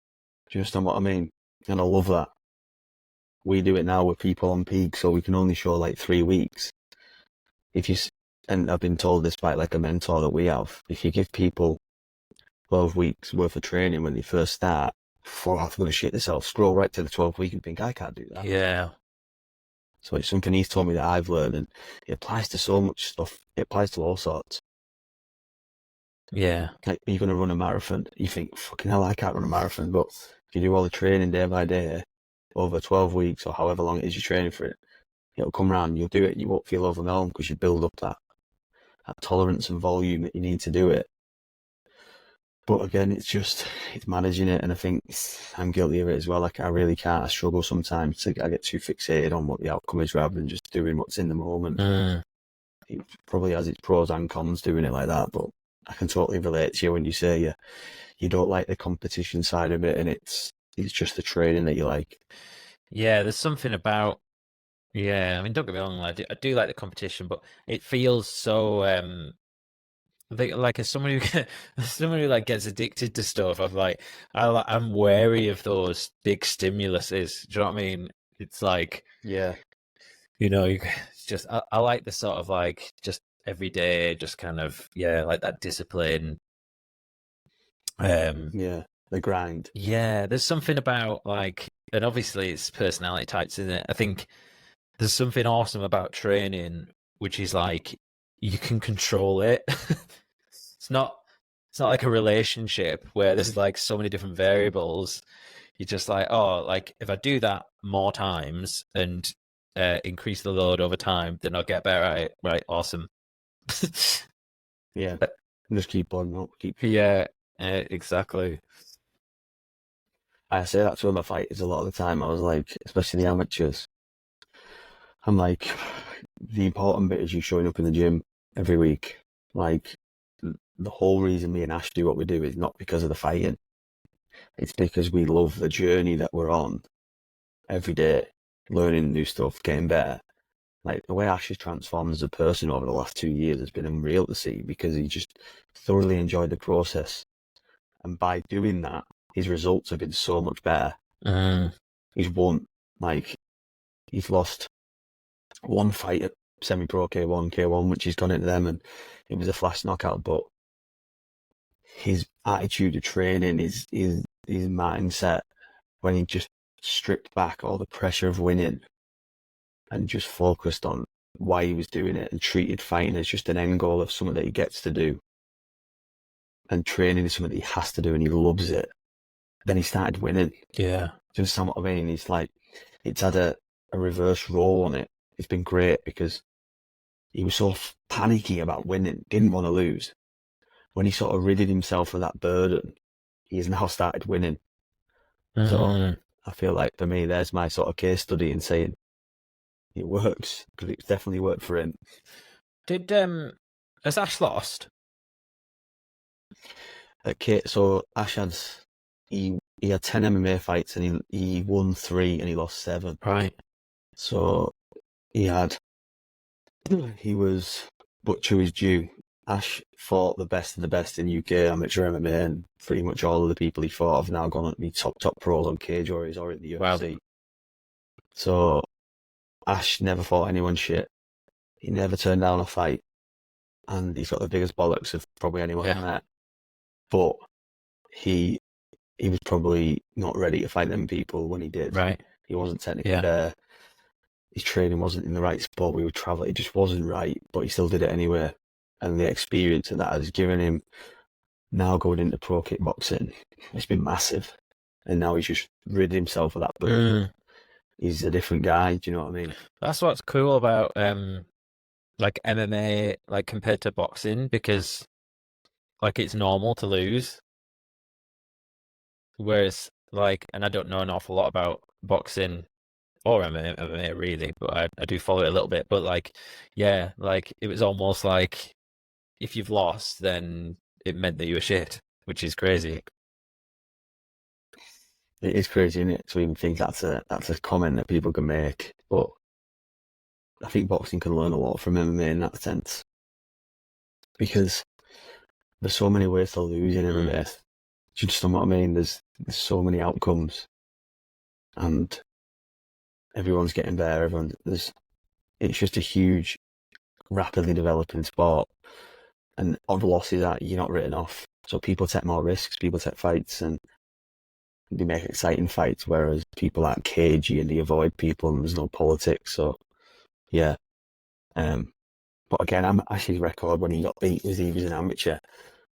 you understand what I mean? And I love that. We do it now with people on peak, so we can only show like 3 weeks. And I've been told this by like a mentor that we have, if you give people 12 weeks worth of training when they first start, they're going to shit themselves, scroll right to the 12th week and think, I can't do that. Yeah. So it's something he's told me that I've learned, and it applies to so much stuff. It applies to all sorts. Yeah. Like, you're going to run a marathon, you think, fucking hell, I can't run a marathon. But if you do all the training day by day, over 12 weeks or however long it is you're training for it, it'll come around, you'll do it, you won't feel overwhelmed because you build up that tolerance and volume that you need to do it. But again, it's managing it, and I think I'm guilty of it as well. Like, I really can't. I struggle sometimes. I get too fixated on what the outcome is rather than just doing what's in the moment. It probably has its pros and cons doing it like that, but I can totally relate to you when you say you don't like the competition side of it, and it's just the training that you like. Yeah, there's something about, I mean, don't get me wrong, I do like the competition, but it feels so like as someone who like gets addicted to stuff, I'm wary of those big stimuluses. Do you know what I mean? It's like, Yeah, it's just I like the sort of like just every day, just kind of like that discipline. the grind. Yeah, there's something about like, and obviously it's personality types, isn't it? I think there's something awesome about training, which is like you can control it. It's not like a relationship where there's like so many different variables. You're just like, oh, like if I do that more times and increase the load over time, then I'll get better at it. Right, awesome. Yeah, just keep on, exactly. I say that to my fighters a lot of the time. I was like, especially the amateurs, I'm like, the important bit is you showing up in the gym every week. Like, the whole reason me and Ash do what we do is not because of the fighting. It's because we love the journey that we're on every day, learning new stuff, getting better. Like, the way Ash has transformed as a person over the last 2 years has been unreal to see, because he just thoroughly enjoyed the process. And by doing that, his results have been so much better. Mm. He's won, like, he's lost one fight at semi-pro K1, which he's gone into them, and it was a flash knockout, but his attitude of training, his mindset, when he just stripped back all the pressure of winning and just focused on why he was doing it and treated fighting as just an end goal of something that he gets to do, and training is something that he has to do and he loves it, then he started winning. Yeah. Do you understand what I mean? It's like, it's had a reverse role on it. It's been great because he was so panicky about winning, didn't want to lose. When he sort of ridded himself of that burden, he has now started winning. So I feel like, for me, there's my sort of case study in saying it works, because it's definitely worked for him. Did has Ash lost? Okay, so Ash he had 10 MMA fights and he won 3 and he lost 7. Right. So he was, but to his due, Ash fought the best of the best in UK amateur MMA, and pretty much all of the people he fought have now gone on to be top pros on Cage Warriors or in the UFC. Wow. So Ash never fought anyone shit. He never turned down a fight, and he's got the biggest bollocks of probably anyone I met. But he was probably not ready to fight them people when he did. Right. He wasn't technically there. His training wasn't in the right spot. We would travel. It just wasn't right, but he still did it anyway. And the experience that has given him, now going into pro kickboxing, it's been massive. And now he's just rid himself of that burden. He's a different guy. Do you know what I mean? That's what's cool about like MMA, like compared to boxing, because like it's normal to lose. Whereas like, and I don't know an awful lot about boxing or MMA really, but I do follow it a little bit. But like, yeah, like it was almost like if you've lost, then it meant that you were shit, which is crazy. It is crazy, isn't it? To even think that's a comment that people can make. But I think boxing can learn a lot from MMA in that sense, because there's so many ways to lose in MMA. Do you understand what I mean? There's so many outcomes, and everyone's getting better. It's just a huge, rapidly developing sport, and on losses that you're not written off. So people take more risks, people take fights, and they make exciting fights, whereas people aren't cagey and they avoid people and there's no politics. So yeah. But again, Ash's record when he got beat was he was an amateur.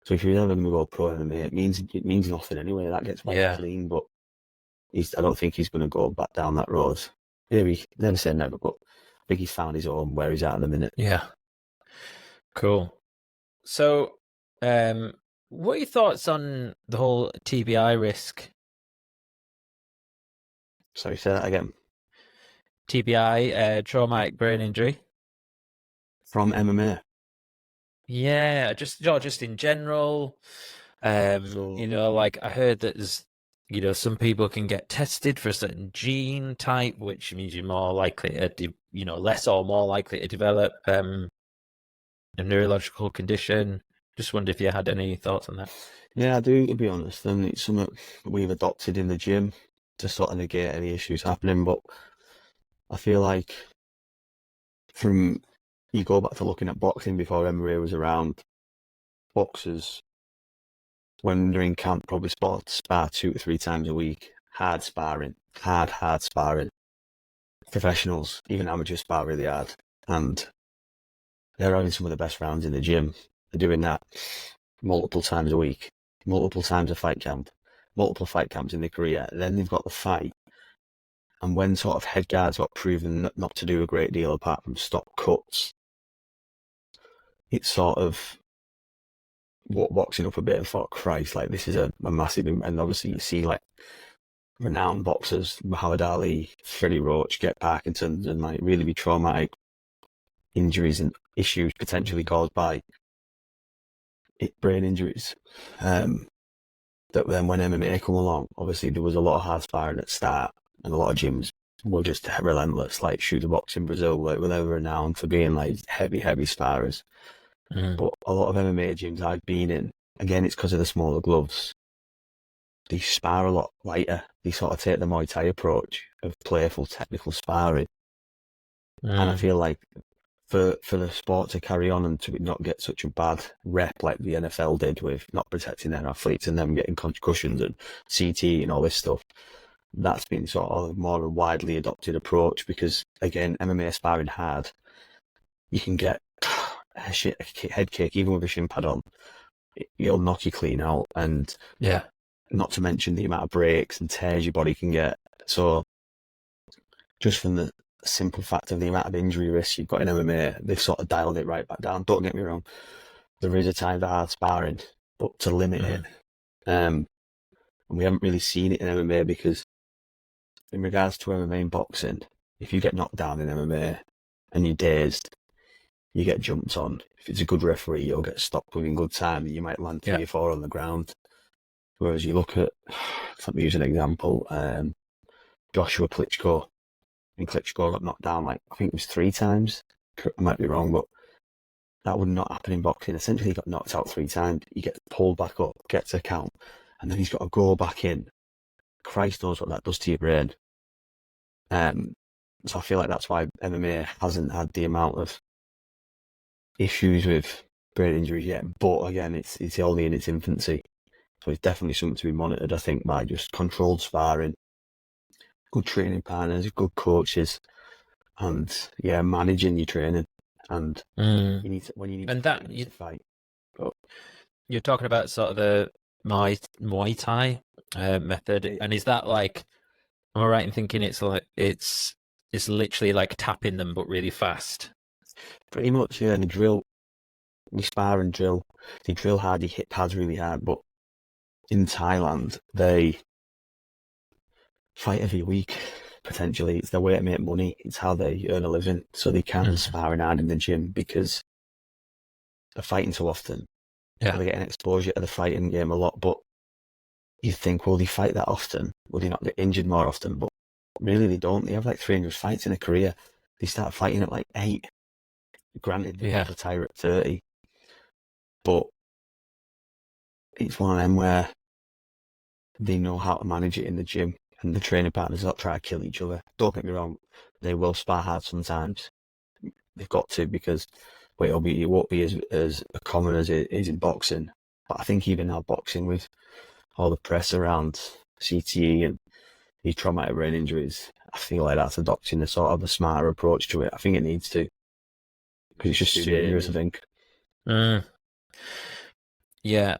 So if you're ever going to go pro MMA, it means nothing anyway. That gets wiped clean. But I don't think he's going to go back down that road. Maybe never say never, but I think he's found his own where he's at the minute. Yeah. Cool. So, what are your thoughts on the whole TBI risk? Sorry, say that again. TBI, traumatic brain injury. From MMA? Yeah, just in general. You know, like I heard that there's, you know, some people can get tested for a certain gene type, which means you're more likely to, less or more likely to develop a neurological condition. Just wondered if you had any thoughts on that. Yeah, I do, to be honest. And it's something we've adopted in the gym to sort of negate any issues happening. But I feel like you go back to looking at boxing before MMA was around, boxers, when they're in camp, probably spar 2 to 3 times a week. Hard sparring. Hard sparring. Professionals, even amateurs, spar really hard. And they're having some of the best rounds in the gym. They're doing that multiple times a week, multiple times a fight camp, multiple fight camps in their career. Then they've got the fight. And when sort of head guards got proven not to do a great deal apart from stop cuts, it's sort of boxing up a bit and thought, Christ, like this is a massive, and obviously you see like renowned boxers, Muhammad Ali, Freddie Roach, get Parkinson's, and might really be traumatic injuries and issues potentially caused by brain injuries. That then when MMA come along, obviously there was a lot of hard sparring at the start, and a lot of gyms were just relentless, like Shooter Box in Brazil, like they were renowned for being like heavy sparrers. But a lot of MMA gyms I've been in, again, it's because of the smaller gloves. they spar a lot lighter. They sort of take the Muay Thai approach of playful, technical sparring. And I feel like for the sport to carry on and to not get such a bad rep like the NFL did with not protecting their athletes and them getting concussions and CT and all this stuff, that's been sort of more a widely adopted approach because, again, MMA sparring hard, you can get a head kick even with a shin pad on. It'll knock you clean out, and not to mention the amount of breaks and tears your body can get. So just from the simple fact of the amount of injury risk you've got in MMA, they've sort of dialed it right back down. Don't get me wrong, there is a time for hard sparring, but to limit it. And we haven't really seen it in MMA because in regards to MMA and boxing, if you get knocked down in MMA and you're dazed, you get jumped on. If it's a good referee, you'll get stopped within good time. You might land 3 or 4 on the ground. Whereas you look at, let me use an example, Joshua Klitschko. And Klitschko got knocked down, like, I think it was 3 times. I might be wrong, but that would not happen in boxing. Essentially, he got knocked out 3 times. He gets pulled back up, gets a count, and then he's got to go back in. Christ knows what that does to your brain. So I feel like that's why MMA hasn't had the amount of issues with brain injuries yet. But again, it's only in its infancy. So it's definitely something to be monitored, I think, by just controlled sparring, good training partners, good coaches, and managing your training. And you need to fight. But you're talking about sort of the Muay Thai method, and is that like? Am I right in thinking it's literally like tapping them, but really fast? Pretty much, yeah. And they spar and drill. They drill hard. They hit pads really hard. But in Thailand, they fight every week. Potentially, it's their way to make money. It's how they earn a living. So they can't sparring hard in the gym because they're fighting so often. Yeah, so they're getting exposure to the fighting game a lot. But you think, well, they fight that often. Will they not get injured more often? But really, they don't. They have like 300 fights in a career. They start fighting at like 8. Granted, they retire at 30. But it's one of them where they know how to manage it in the gym, and the training partners not try to kill each other. Don't get me wrong, they will spar hard sometimes. They've got to, because it won't be as common as it is in boxing. But I think even now boxing, with all the press around CTE and these traumatic brain injuries, I feel like that's adopting a sort of a smarter approach to it. I think it needs to, because it's just too dangerous, I think. Yeah,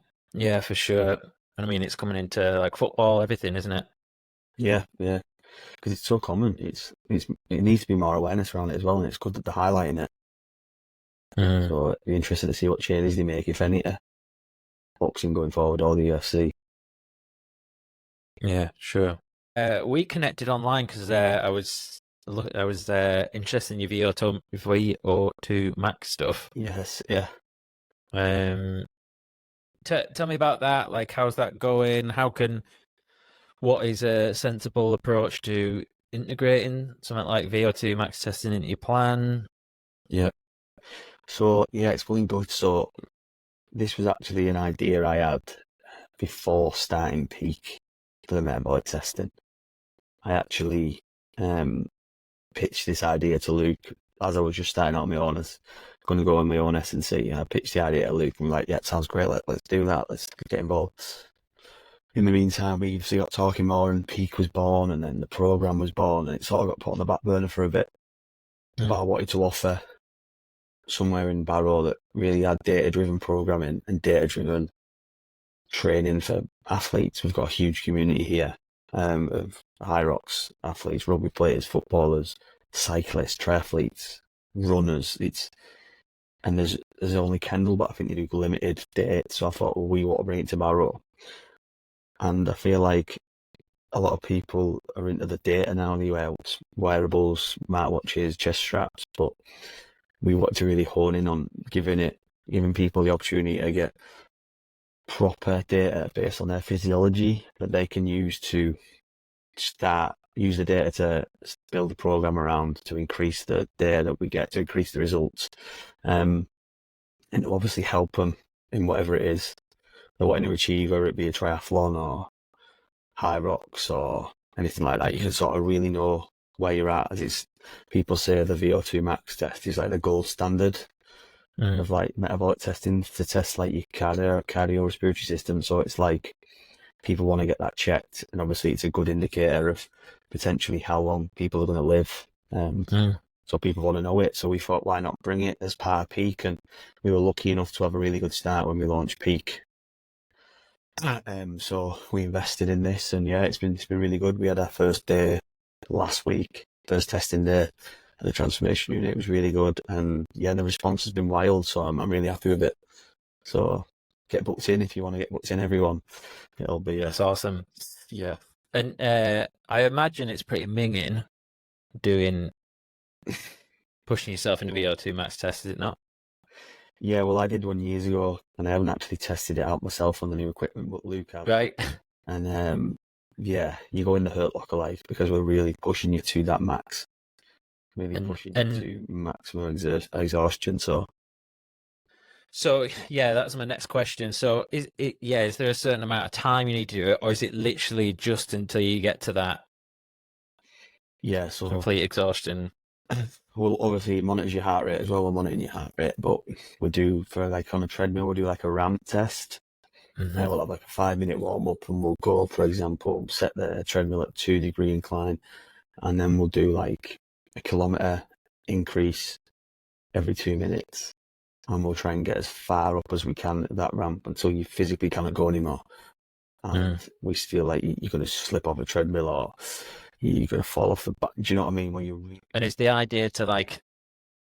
for sure. And I mean, it's coming into like football, everything, isn't it? Yeah, because it's so common. It needs to be more awareness around it as well, and it's good that they're highlighting it. So it'd be interesting to see what changes they make, if any, to boxing going forward, or the UFC. Yeah, sure. We connected online because I was interested in your VO2 max stuff. Yes, yeah. Tell me about that. Like, how's that going? What is a sensible approach to integrating something like VO2 max testing into your plan? Yeah. So, it's going good. So, this was actually an idea I had before starting peak for the metabolic testing. I actually pitched this idea to Luke as I was just starting out on my own. I was going to go on my own S&C. I pitched the idea to Luke, and I'm like, yeah, it sounds great. Let's do that. Let's get involved. In the meantime, we got talking more, and Peak was born, and then the program was born, and it sort of got put on the back burner for a bit. But I wanted to offer somewhere in Barrow that really had data-driven programming and data-driven training for athletes. We've got a huge community here of high rocks athletes, rugby players, footballers, cyclists, triathletes, runners. And there's only Kendall, but I think they do limited dates. So I thought, well, we want to bring it to Barrow. And I feel like a lot of people are into the data now, wearables, smartwatches, chest straps, but we want to really hone in on giving people the opportunity to get proper data based on their physiology that they can use to use the data to build a program around, to increase the data that we get, to increase the results, and to obviously help them in whatever it is they're wanting to achieve, whether it be a triathlon or high rocks or anything like that. You can sort of really know where you're at. As it's people say the VO2 max test is like the gold standard of like metabolic testing to test like your cardiorespiratory system. So it's like people want to get that checked, and obviously it's a good indicator of potentially how long people are going to live. So people want to know it. So we thought, why not bring it as part of Peak? And we were lucky enough to have a really good start when we launched Peak. So we invested in this, and yeah, it's been really good. We had our first day last week, first testing day at the transformation unit. It was really good, and yeah, the response has been wild. So I'm really happy with it. So get booked in if you want to get booked in, everyone. It'll be That's awesome. Yeah, and I imagine it's pretty minging doing pushing yourself into VO2 max test, is it not? Yeah, well, I did one years ago, and I haven't actually tested it out myself on the new equipment, but Luke has. Right. And yeah, you go in the hurt locker like because we're really pushing you to that max, really pushing you to maximum exhaustion. So yeah, that's my next question. So is there a certain amount of time you need to do it, or is it literally just until you get to that so complete exhaustion? we'll obviously monitor your heart rate as well. We're monitoring your heart rate, but we do for like on a treadmill, we do like a ramp test. We'll have like a 5-minute warm up, and we'll go, for example, set the treadmill at 2-degree incline, and then we'll do like a kilometre increase every 2 minutes, and we'll try and get as far up as we can at that ramp until you physically cannot go anymore. And we feel like you're going to slip off a treadmill or you're going to fall off the back. Do you know what I mean? And it's the idea to like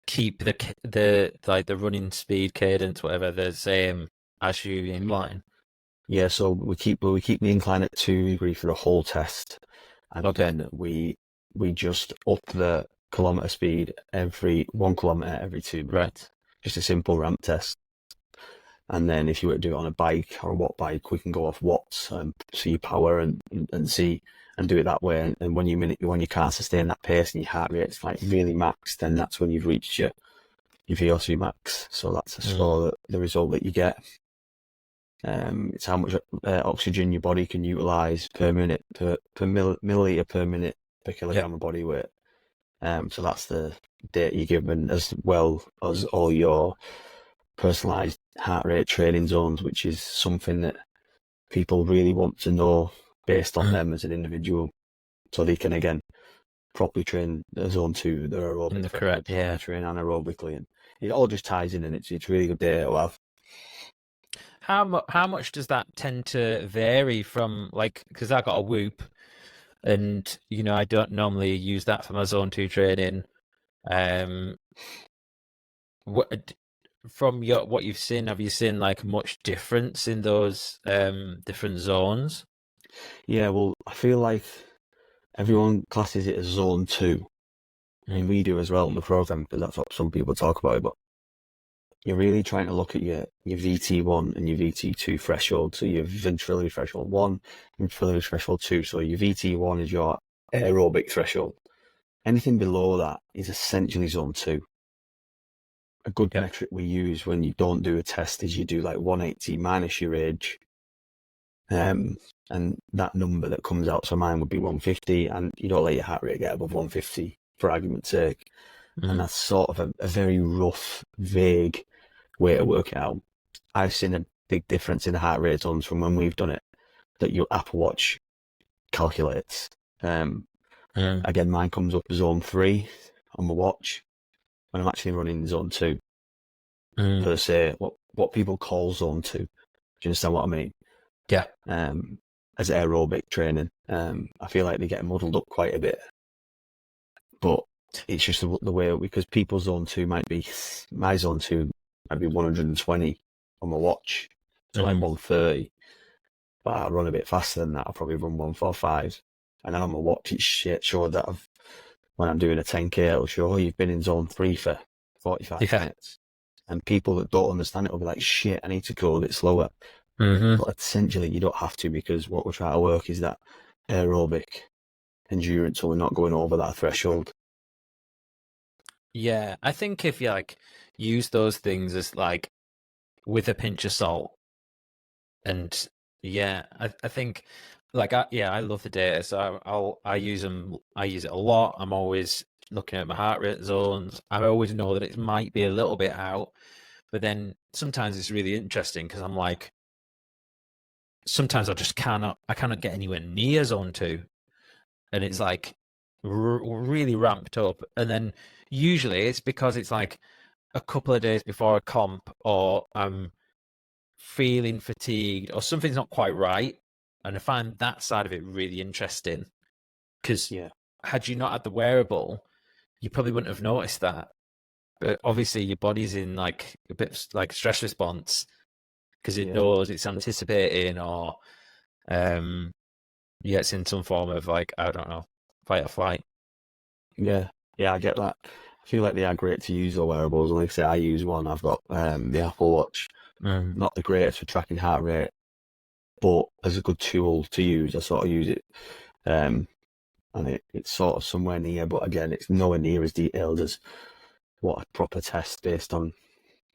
keep the running speed cadence, whatever, the same as you in line. Yeah, so we keep the incline at 2 degree for the whole test, and then we just up the kilometre speed every 1 kilometre every 2 minutes. Right. Just a simple ramp test. And then if you were to do it on a bike or a watt bike, we can go off watts and see your power and see and do it that way. And when you can't sustain that pace and your heart rate's like really maxed, then that's when you've reached your VO2 max. So that's the result that you get. It's how much oxygen your body can utilize per minute per milliliter per minute per kilogram of body weight. So that's the data you're given, as well as all your personalized heart rate training zones, which is something that people really want to know based on them as an individual, so they can again properly train the zone 2, the aerobic, train anaerobically, and it all just ties in, and it's really good data to have. How much does that tend to vary from, like, because I got a Whoop, and I don't normally use that for my zone 2 training. From what you've seen, have you seen like much difference in those different zones? Yeah, well, I feel like everyone classes it as zone 2. I mean, we do as well in the program, because that's what some people talk about it, but you're really trying to look at your VT1 and your VT2 threshold. So your ventricular threshold 1, ventricular threshold 2. So your VT1 is your aerobic threshold. Anything below that is essentially zone 2. A good metric we use when you don't do a test is you do like 180 minus your age. And that number that comes out, so mine would be 150, and you don't let your heart rate get above 150 for argument's sake. And that's sort of a very rough, vague way to work it out. I've seen a big difference in the heart rate zones from when we've done it that your Apple Watch calculates. Again, mine comes up zone 3 on my watch when I'm actually running zone 2 per se. What people call zone 2. Do you understand what I mean? Yeah. As aerobic training, I feel like they get muddled up quite a bit, but it's just the way, because people's zone 2 my zone 2 might be 120 on my watch, so like 130, but I run a bit faster than that. I'll probably run 145, and then on my watch it's sure that when I'm doing a 10k, it'll show you've been in zone 3 for 45 minutes, and people that don't understand it will be like, shit, I need to go a bit slower. But essentially you don't have to, because what we're trying to work is that aerobic endurance, so we're not going over that threshold. Yeah, I think if you like use those things as like with a pinch of salt, and I think I love the data, so I use them. I use it a lot. I'm always looking at my heart rate zones. I always know that it might be a little bit out, but then sometimes it's really interesting because I'm like, sometimes I cannot get anywhere near zone two, and it's like really ramped up, and then usually it's because it's like a couple of days before a comp, or I'm feeling fatigued, or something's not quite right, and I find that side of it really interesting. Because Yeah, had you not had the wearable, you probably wouldn't have noticed that. But obviously, your body's in like a bit of, like stress response because it yeah, knows it's anticipating, or um, yeah, it's in some form of like, I don't know, fight or flight. yeah, yeah. I get that. I feel like they are great to use, or wearables. Like I say, I use one. I've got the Apple Watch. Mm, Not the greatest for tracking heart rate, but as a good tool to use, I sort of use it. Um, and it's sort of somewhere near, but again, it's nowhere near as detailed as what a proper test based on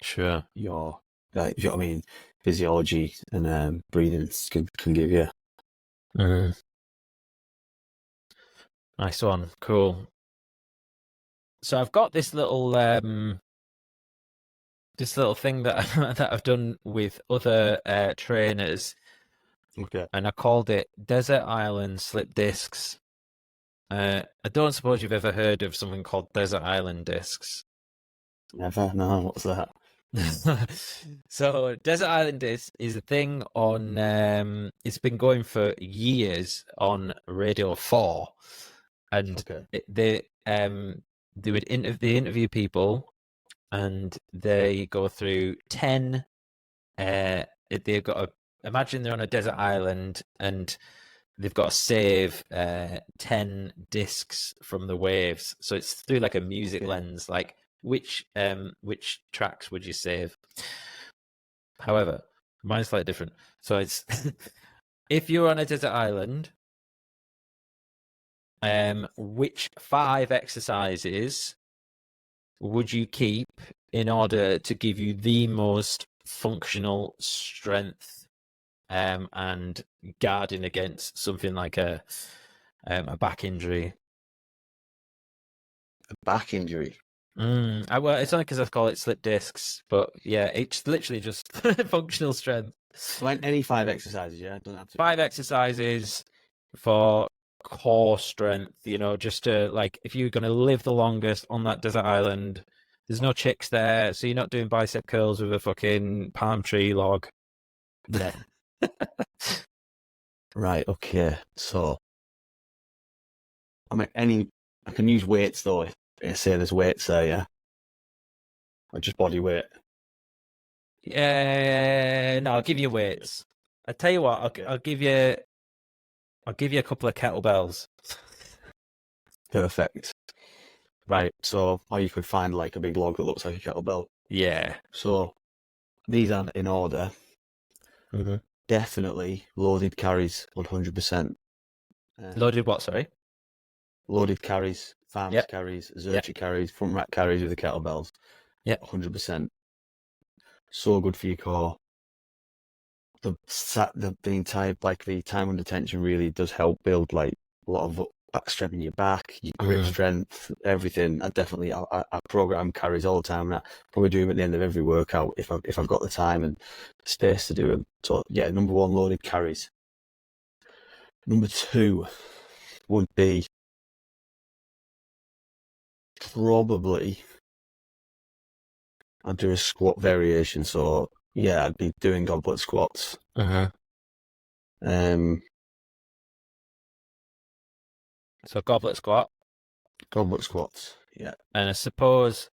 sure. your, like, you know what I mean, physiology and breathing can give you. Mm, nice one. Cool. So I've got this little thing that that I've done with other trainers, Okay. and I called it Desert Island Slip Discs. I don't suppose you've ever heard of something called Desert Island discs. Never. No, what's that? So Desert Island disc is a thing on it's been going for years on Radio 4, and Okay. they interview people, and they go through 10 they've got to imagine they're on a desert island, and they've got to save 10 discs from the waves. So it's through like a music Okay. lens, like which tracks would you save? However, mine's slightly different. So it's if you're on a desert island, which 5 exercises would you keep in order to give you the most functional strength, and guarding against something like a back injury? A back injury. Well, it's only because I call it slip discs, but yeah, it's literally just functional strength. So any 5 exercises, yeah, don't have to. 5 exercises for core strength, just to, like, if you're going to live the longest on that desert island, there's no chicks there, so you're not doing bicep curls with a fucking palm tree log. Nah. Right. Okay. So I mean, I can use weights though. If say there's weights there, yeah, or just body weight. Yeah, no, I'll give you weights. I tell you what, Okay. I'll give you a couple of kettlebells. Perfect. Right. So, or you could find like a big log that looks like a kettlebell. Yeah. So these aren't in order. Mm-hmm. Definitely loaded carries, 100%. Loaded what? Sorry. Loaded carries, farmers Yep. carries, Yep. Zercher carries, front rack carries with the kettlebells, Yep. 100%. So good for your core. The entire, like, the time under tension really does help build like a lot of back strength in your back, your grip Mm-hmm. strength, everything. I program carries all the time, and I probably do them at the end of every workout if I've got the time and space to do them. So yeah, number one, loaded carries. Number two would be probably I'd do a squat variation. So yeah, I'd be doing goblet squats. Uh-huh. Um, So goblet squat, Goblet squats. Yeah, and I suppose,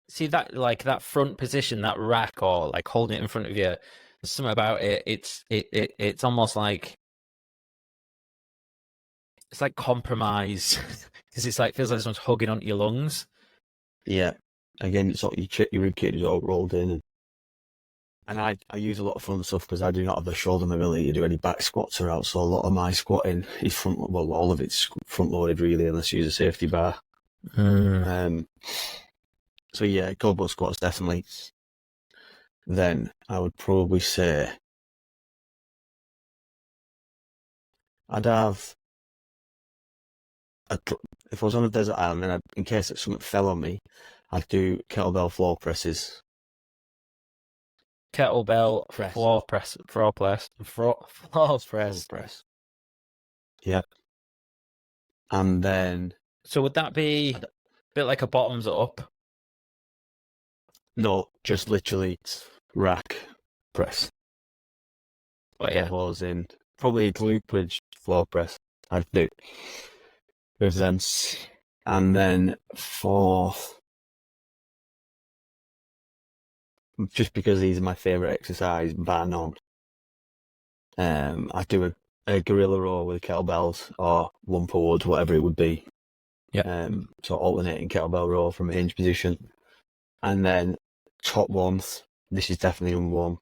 see that, like, that front position, that rack, or like holding it in front of you. There's something about it. It's almost like it's like compromise because it's like feels like someone's hugging onto your lungs. yeah. Again, it's all your rib cage is all rolled in, and I use a lot of front stuff because I do not have the shoulder mobility to do any back squats or out. So a lot of my squatting is front. Well, all of it's front loaded really, unless you use a safety bar. Um. So yeah, goblet squats definitely. Then I would probably say I'd have if I was on a desert island, then in case that something fell on me, I'd do kettlebell floor presses. Kettlebell Press. floor press. Floor press. Press. Yeah. And then So would that be a bit like a bottoms up? no, just literally rack press. Oh yeah. Elbows in. Probably glute bridge floor press. I'd do with them. And then fourth, just because these are my favourite exercise, bar none. I do a gorilla row with kettlebells or lump of wood, whatever it would be. Yeah. So alternating kettlebell row from a hinge position. And then top ones, this is definitely number one,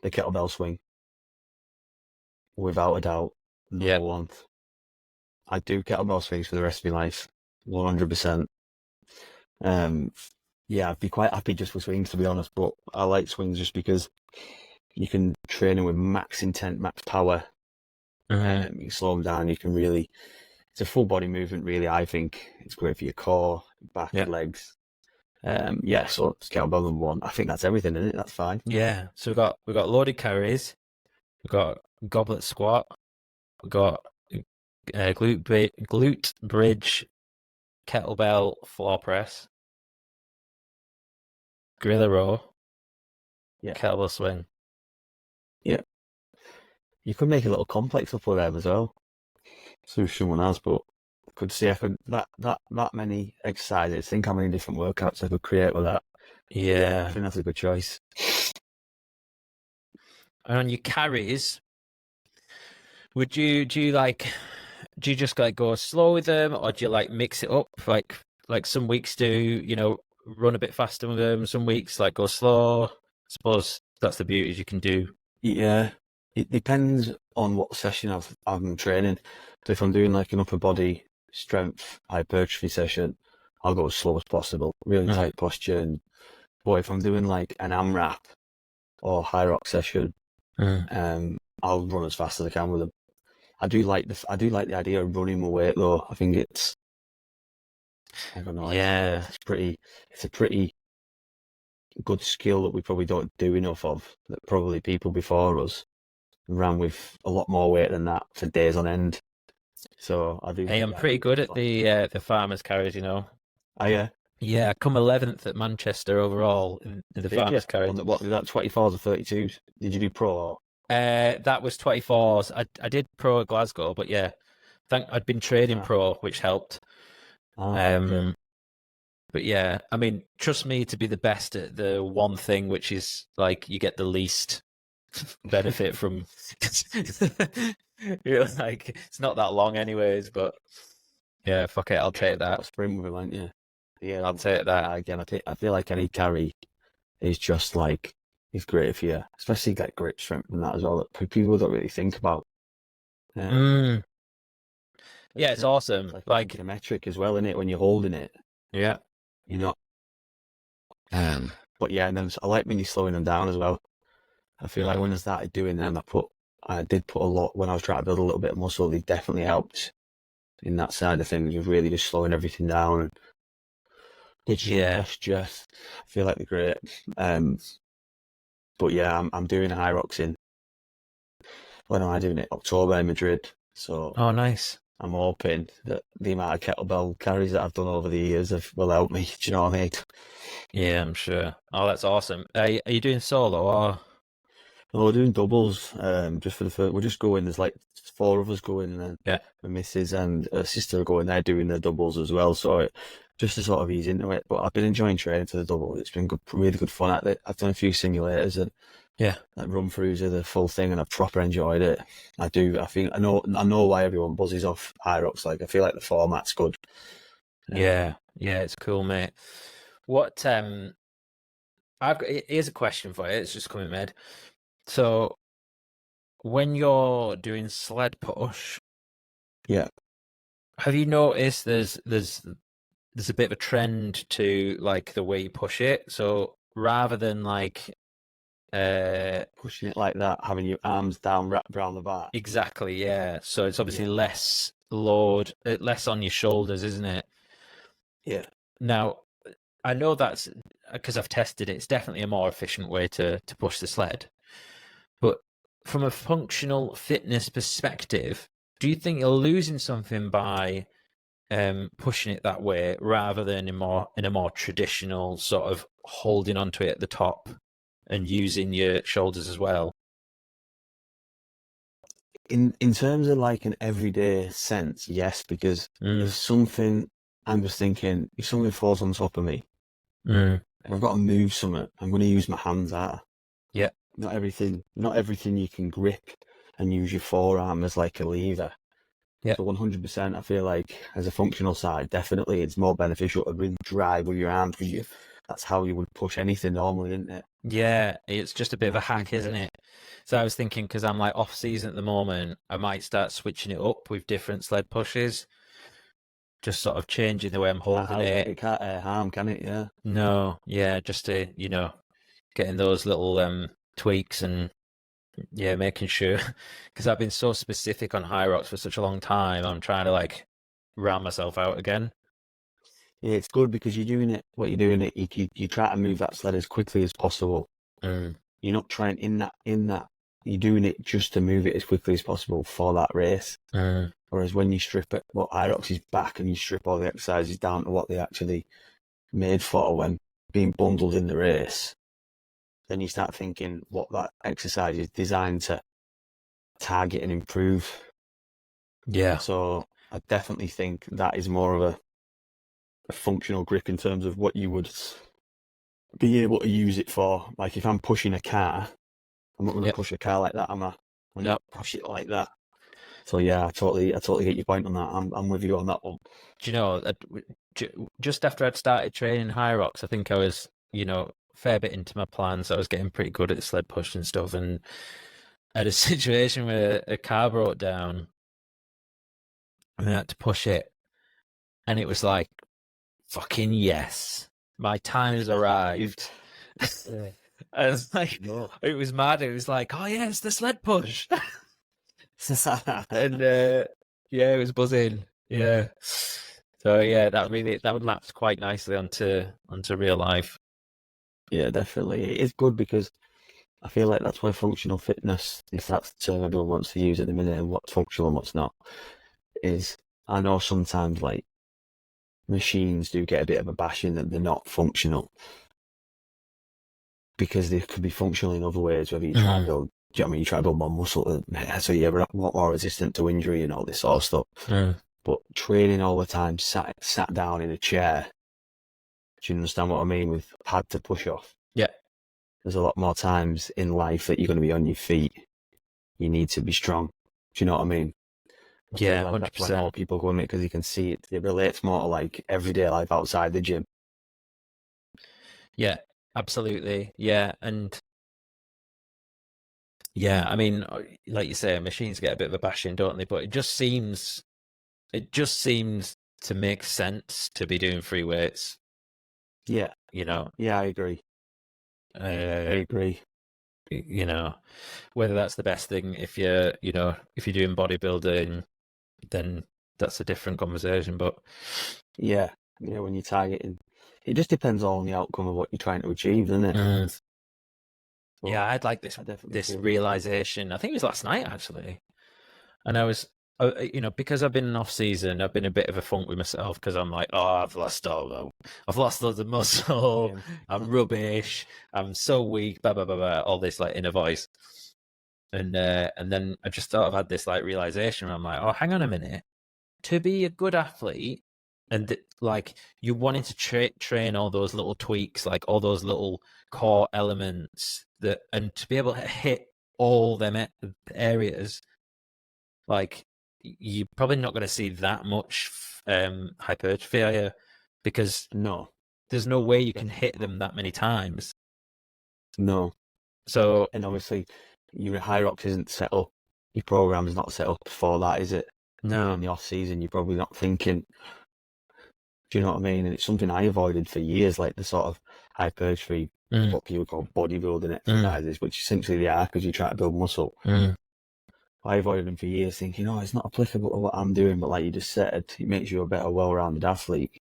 the kettlebell swing. Without a doubt, number one. I do kettlebell swings for the rest of my life, 100%. Yeah, I'd be quite happy just with swings, to be honest, but I like swings just because you can train them with max intent, max power. You can slow them down. You can really, it's a full body movement, really. I think it's great for your core, back, legs. Yeah, so it's kettlebell number one. I think that's everything, isn't it? That's fine. Yeah. So we've got loaded carries, we've got goblet squat, we've got glute bridge, kettlebell floor press, gorilla row, kettlebell swing. Yeah. You could make a little complex up with them as well. So if someone has, but I could see if that many exercises. Think how many different workouts I could create with that. Yeah. I think that's a good choice. And on your carries, do you just like go slow with them, or do you like mix it up? Like some weeks do, run a bit faster with them. Some weeks like go slow. I suppose that's the beauty, is you can do. Yeah, it depends on what session I'm training. So if I'm doing like an upper body strength hypertrophy session, I'll go as slow as possible, really tight posture. But if I'm doing like an AMRAP or high rock session, I'll run as fast as I can with them. I do like the idea of running my weight though. I think I don't know. Yeah. It's a pretty good skill that we probably don't do enough of. That probably people before us ran with a lot more weight than that for days on end. So I do. Hey, I'm pretty good at the farmers carries, Oh yeah. Yeah, I come 11th at Manchester overall in the farmers carries. What did that 24s or 32s? Did you do pro? Or? That was 24s. I did pro at Glasgow, but yeah, I'd been training pro, which helped. Okay. But yeah, I mean, trust me to be the best at the one thing, which is like you get the least benefit from. You're like, it's not that long, anyways. But yeah, fuck it, I'll take that. Sprint with it, weren't you? Yeah, I'll take that again. I feel like any carry is just like it's great for you, especially like grip strength and that as well. That people don't really think about. Yeah, it's awesome. It's like a metric as well, isn't it? When you're holding it. Yeah. You're not. But yeah, and then I like when you're slowing them down as well. I feel like when I started doing them, I did put a lot when I was trying to build a little bit of muscle. They definitely helped in that side of things. You're really just slowing everything down and posture. I feel like they're great. But yeah, I'm doing high rocks in. When am I doing it? October in Madrid. So nice. I'm hoping that the amount of kettlebell carries that I've done over the years will help me. Do you know what I mean? Yeah, I'm sure. Oh, that's awesome. Are you doing solo or? No, we're doing doubles. Just for the first, we're just going. There's like 4 of us going, and then my missus and her sister are going. They're doing their doubles as well. So just to sort of ease into it. But I've been enjoying training to the double. It's been good, really good fun. I've done a few simulators and like run throughs of the full thing, and I've proper enjoyed it. I do. I think I know why everyone buzzes off high rocks. Like I feel like the format's good. Yeah, it's cool, mate. What here's a question for you. It's just coming in my head. So when you're doing sled push, have you noticed there's a bit of a trend to like the way you push it? So rather than like Pushing it like that, having your arms down, wrapped around the back. Exactly, yeah. So it's obviously less load, less on your shoulders, isn't it? Yeah. Now, I know that's because I've tested it. It's definitely a more efficient way to push the sled. But from a functional fitness perspective, do you think you're losing something by pushing it that way rather than in a more traditional sort of holding onto it at the top and using your shoulders as well? In terms of like an everyday sense, yes, because if something, I'm just thinking, if something falls on top of me, Mm. if I've got to move something, I'm going to use my hands out. Yeah. Not everything you can grip and use your forearm as like a lever. Yeah. So 100%, I feel like as a functional side, definitely it's more beneficial to really drive with your arms because that's how you would push anything normally, isn't it? Yeah, it's just a bit of a hack, isn't it? So I was thinking, because I'm like off season at the moment, I might start switching it up with different sled pushes, just sort of changing the way I'm holding it. It can't harm, can it? Yeah. No, yeah, just to, getting those little tweaks and yeah, making sure, because I've been so specific on high rocks for such a long time, I'm trying to like round myself out again. Yeah, it's good because what you're doing, you try to move that sled as quickly as possible. Mm. You're not trying you're doing it just to move it as quickly as possible for that race. Mm. Whereas when you strip it, what Irox is back and you strip all the exercises down to what they actually made for when being bundled in the race, then you start thinking what that exercise is designed to target and improve. Yeah. So I definitely think that is more of a functional grip in terms of what you would be able to use it for. Like if I'm pushing a car, I'm not going to push a car like that, am I? I'm not push it like that. So yeah, I totally get your point on that. I'm with you on that one. Do you know, just after I'd started training high rocks, I think I was, fair bit into my plans. I was getting pretty good at the sled push and stuff, and I had a situation where a car broke down and I had to push it, and it was like, fucking yes, my time has arrived. I was like, No. it was mad. It was like, oh yeah, it's the sled push. And yeah, it was buzzing. Yeah. So yeah, that would lapse quite nicely onto real life. Yeah, definitely. It is good because I feel like that's why functional fitness, if that's the term everyone wants to use at the minute and what's functional and what's not, is I know sometimes like machines do get a bit of a bashing that they're not functional because they could be functional in other ways, whether you try to build, do you know what I mean? You try to build more muscle, so you're a lot more resistant to injury and all this sort of stuff. But training all the time, sat down in a chair, do you understand what I mean? With a pad to push off. Yeah. There's a lot more times in life that you're going to be on your feet. You need to be strong. Do you know what I mean? Yeah, like that's why 100%. more people go in it because you can see it. It relates more to like everyday life outside the gym. Yeah, absolutely. Yeah, and yeah, I mean, like you say, machines get a bit of a bashing, don't they? But it just seems to make sense to be doing free weights. Yeah. Yeah, I agree. I agree. Whether that's the best thing if if you're doing bodybuilding, then that's a different conversation. But Yeah, when you're targeting, it just depends all on the outcome of what you're trying to achieve, doesn't it? Yeah, I had like this realization. I think it was last night actually, and I was, because I've been off season, I've been a bit of a funk with myself because I'm like, oh, I've lost loads of muscle. I'm rubbish. I'm so weak. Blah blah blah blah. All this like inner voice, and then I just sort of had this like realization. Where I'm like, oh, hang on a minute. To be a good athlete, and like you wanting to train all those little tweaks, like all those little core elements and to be able to hit all them areas, like you're probably not going to see that much hypertrophy, are you? Because No, there's no way you can hit them that many times. no. So, And obviously, your Hyrox isn't set up. Your program is not set up for that, is it? no. In the off season, you're probably not thinking. Do you know what I mean? And it's something I avoided for years, like the sort of hypertrophy Mm. what people call bodybuilding Mm. exercises, which essentially they are because you try to build muscle. Mm. I avoided them for years, thinking, oh, it's not applicable to what I'm doing. But like you just said, it makes you a better, well-rounded athlete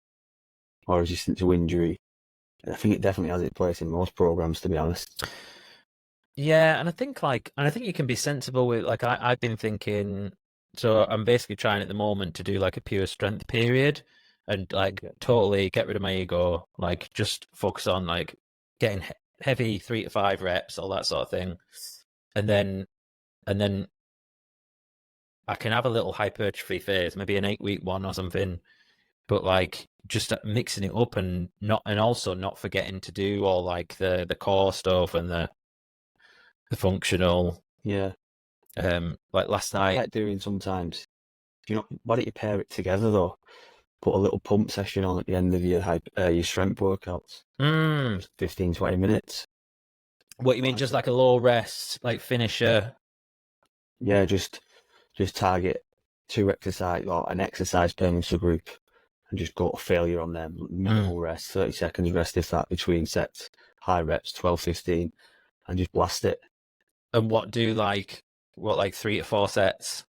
or resistant to injury. I think it definitely has its place in most programs, to be honest. Yeah, and I think you can be sensible with like I've been thinking. So I'm basically trying at the moment to do like a pure strength period, and like totally get rid of my ego, like just focus on like getting heavy 3 to 5 reps, all that sort of thing, and then I can have a little hypertrophy phase, maybe an 8 week one or something, but like just mixing it up and also not forgetting to do all like the core stuff and the functional. Yeah, Like last I night. like doing sometimes. Why don't you pair it together though? Put a little pump session on at the end of your strength workouts. Mm, Just 15, 20 minutes. what you mean, just like a low rest, like finisher? Yeah, just target an exercise per muscle group and just go to failure on them. Mm. Minimal rest, 30 seconds rest if that between sets, high reps, 12, 15, and just blast it. And like 3 to 4 sets?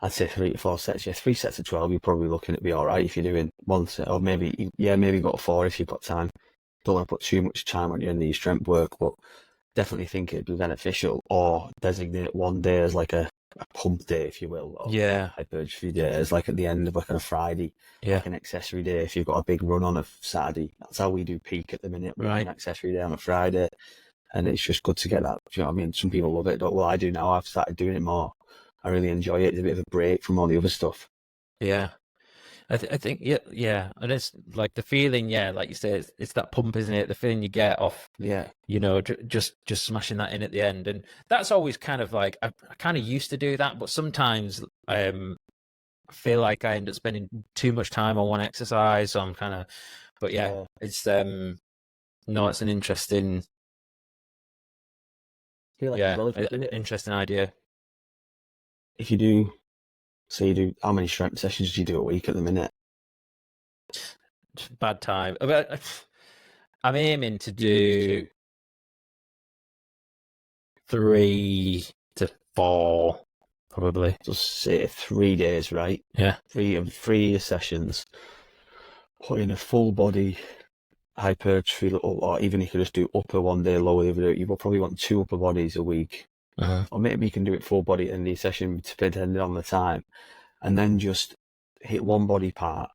I'd say 3 to 4 sets. Yeah, 3 sets of 12, you're probably looking to be all right if you're doing one set, or maybe go to 4 if you've got time. Don't want to put too much time on your end of your strength work, but definitely think it'd be beneficial, or designate one day as like a pump day, if you will, or Yeah, hypertrophy day, as like at the end of like on a Friday, yeah, like an accessory day if you've got a big run on a Saturday. That's how we do peak at the minute. We have an right. accessory day on a Friday, and it's just good to get that. Do you know what I mean? Some people love it. Well, I do now. I've started doing it more. I really enjoy it. It's a bit of a break from all the other stuff. Yeah, I think yeah, yeah, and it's like the feeling, yeah, like you say, it's that pump, isn't it? The feeling you get off, Yeah. just smashing that in at the end, and that's always kind of like I kind of used to do that, but sometimes I feel like I end up spending too much time on one exercise, so I'm kind of, but yeah, Yeah. it's no, it's an interesting, I feel like as yeah, well if you do it, interesting idea. if you do, say you do, how many strength sessions do you do a week at the minute? Bad time. I'm aiming to You do do 3 to 4, probably. Just say 3 days, right? Yeah. Three sessions. Put in a full body hypertrophy, or even if you just do upper one day, lower the other day, you will probably want 2 upper bodies a week. Uh-huh. Or maybe you can do it full body at the end of the session, depending on the time. And then just hit one body part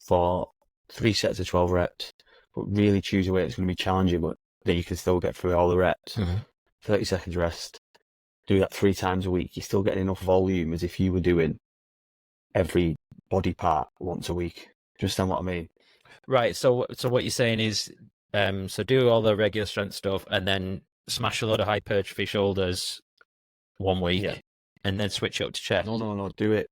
for 3 sets of 12 reps. But really choose a way it's going to be challenging, but that you can still get through all the reps. 30 seconds rest. Do that 3 times a week. You're still getting enough volume as if you were doing every body part once a week. Do you understand what I mean? Right. So what you're saying is, so do all the regular strength stuff, and then smash a lot of hypertrophy shoulders one week, Yeah. and then switch up to chest. No. Do it.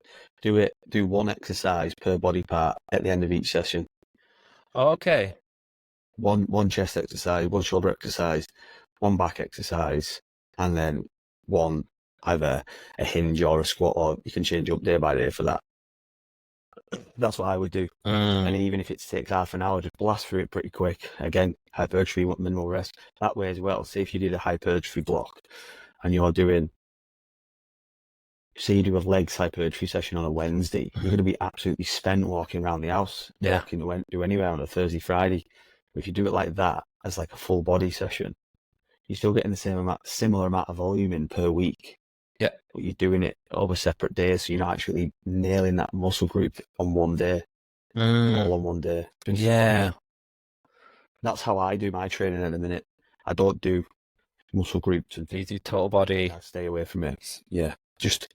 Do one exercise per body part at the end of each session. Oh, okay. One chest exercise, one shoulder exercise, one back exercise, and then one either a hinge or a squat, or you can change up day by day for that. That's what I would do. And even if it takes half an hour, just blast through it pretty quick. Again, hypertrophy, minimal rest. That way as well. Say if you did a hypertrophy block and you're doing, say you do a legs hypertrophy session on a Wednesday, you're going to be absolutely spent walking around the house, Yeah. do anywhere on a Thursday, Friday. But if you do it like that, as like a full body session, you're still getting the similar amount of volume in per week. Yeah. But you're doing it over separate days, so you're not actually nailing that muscle group on one day, all on one day. Yeah. That's how I do my training at the minute. I don't do muscle groups and You do total body. I stay away from it. Yeah. Just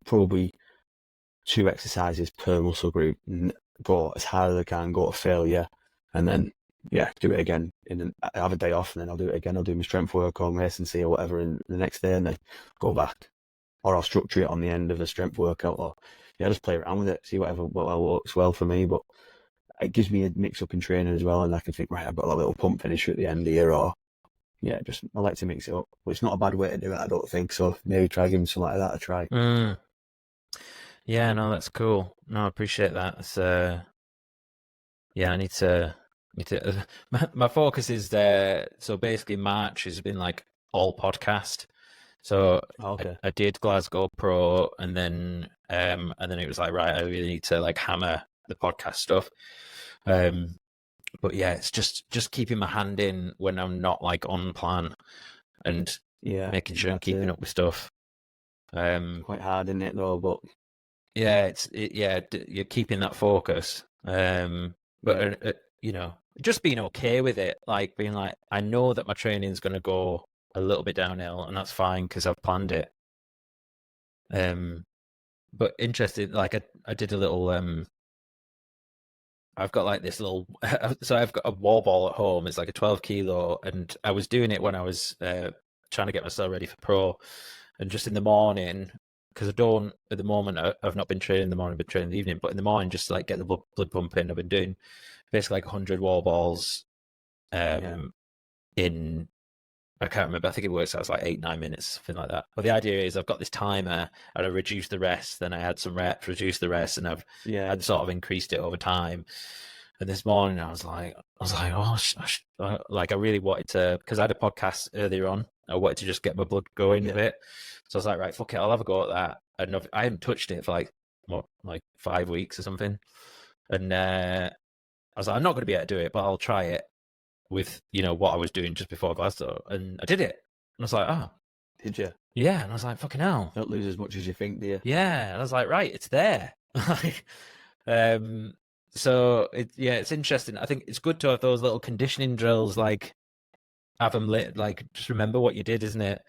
probably 2 exercises per muscle group. Go as hard as I can, go to failure, and then do it again. I have a day off, and then I'll do it again. I'll do my strength work or my S&C or whatever in the next day, and then go back. Or I'll structure it on the end of a strength workout, or just play around with it, see what works well for me. But it gives me a mix up in training as well, and I can think, right, I've got a little pump finisher at the end of the year, or I like to mix it up. But it's not a bad way to do it, I don't think. So maybe try giving something like that a try. Yeah, no, that's cool. No, I appreciate that. It's I need to My focus is there. So basically, March has been like all podcast. So Okay. I did Glasgow Pro, and then it was like, right, I really need to like hammer the podcast stuff. But yeah, it's just keeping my hand in when I'm not like on plan and Yeah, making sure I'm that's keeping it. up with stuff. Quite hard, isn't it, though? But Yeah, you're keeping that focus. But yeah, just being okay with it, like being like, I know that my training's going to go a little bit downhill, and that's fine because I've planned it. But interesting, like I did a little. I've got like this little, so I've got a wall ball at home. It's like a 12 kilo, and I was doing it when I was trying to get myself ready for pro, and just in the morning, because I don't at the moment. I've not been training in the morning, but training in the evening. But in the morning, just to, like get the blood pumping, I've been doing basically like 100 wall balls, yeah, in I can't remember. I think it works out like 8-9 minutes, something like that. But the idea is I've got this timer and I reduce the rest, then I add some reps, reduce the rest, and yeah, I'd sort of increased it over time. And this morning oh, like I really wanted to, because I had a podcast earlier on. I wanted to just get my blood going a yeah. bit. So I was like, right, fuck it, I'll have a go at that. And I haven't touched it for like, what, like 5 weeks or something. And I was like, I'm not going to be able to do it, but I'll try it with what I was doing just before Glasgow, and I did it. And I was like, oh Did you? yeah, and I was like, fucking hell, Don't lose as much as you think, do you? yeah. And I was like, right, it's there. um, so it's interesting. I think it's good to have those little conditioning drills, like have them lit, like just remember what you did, isn't it?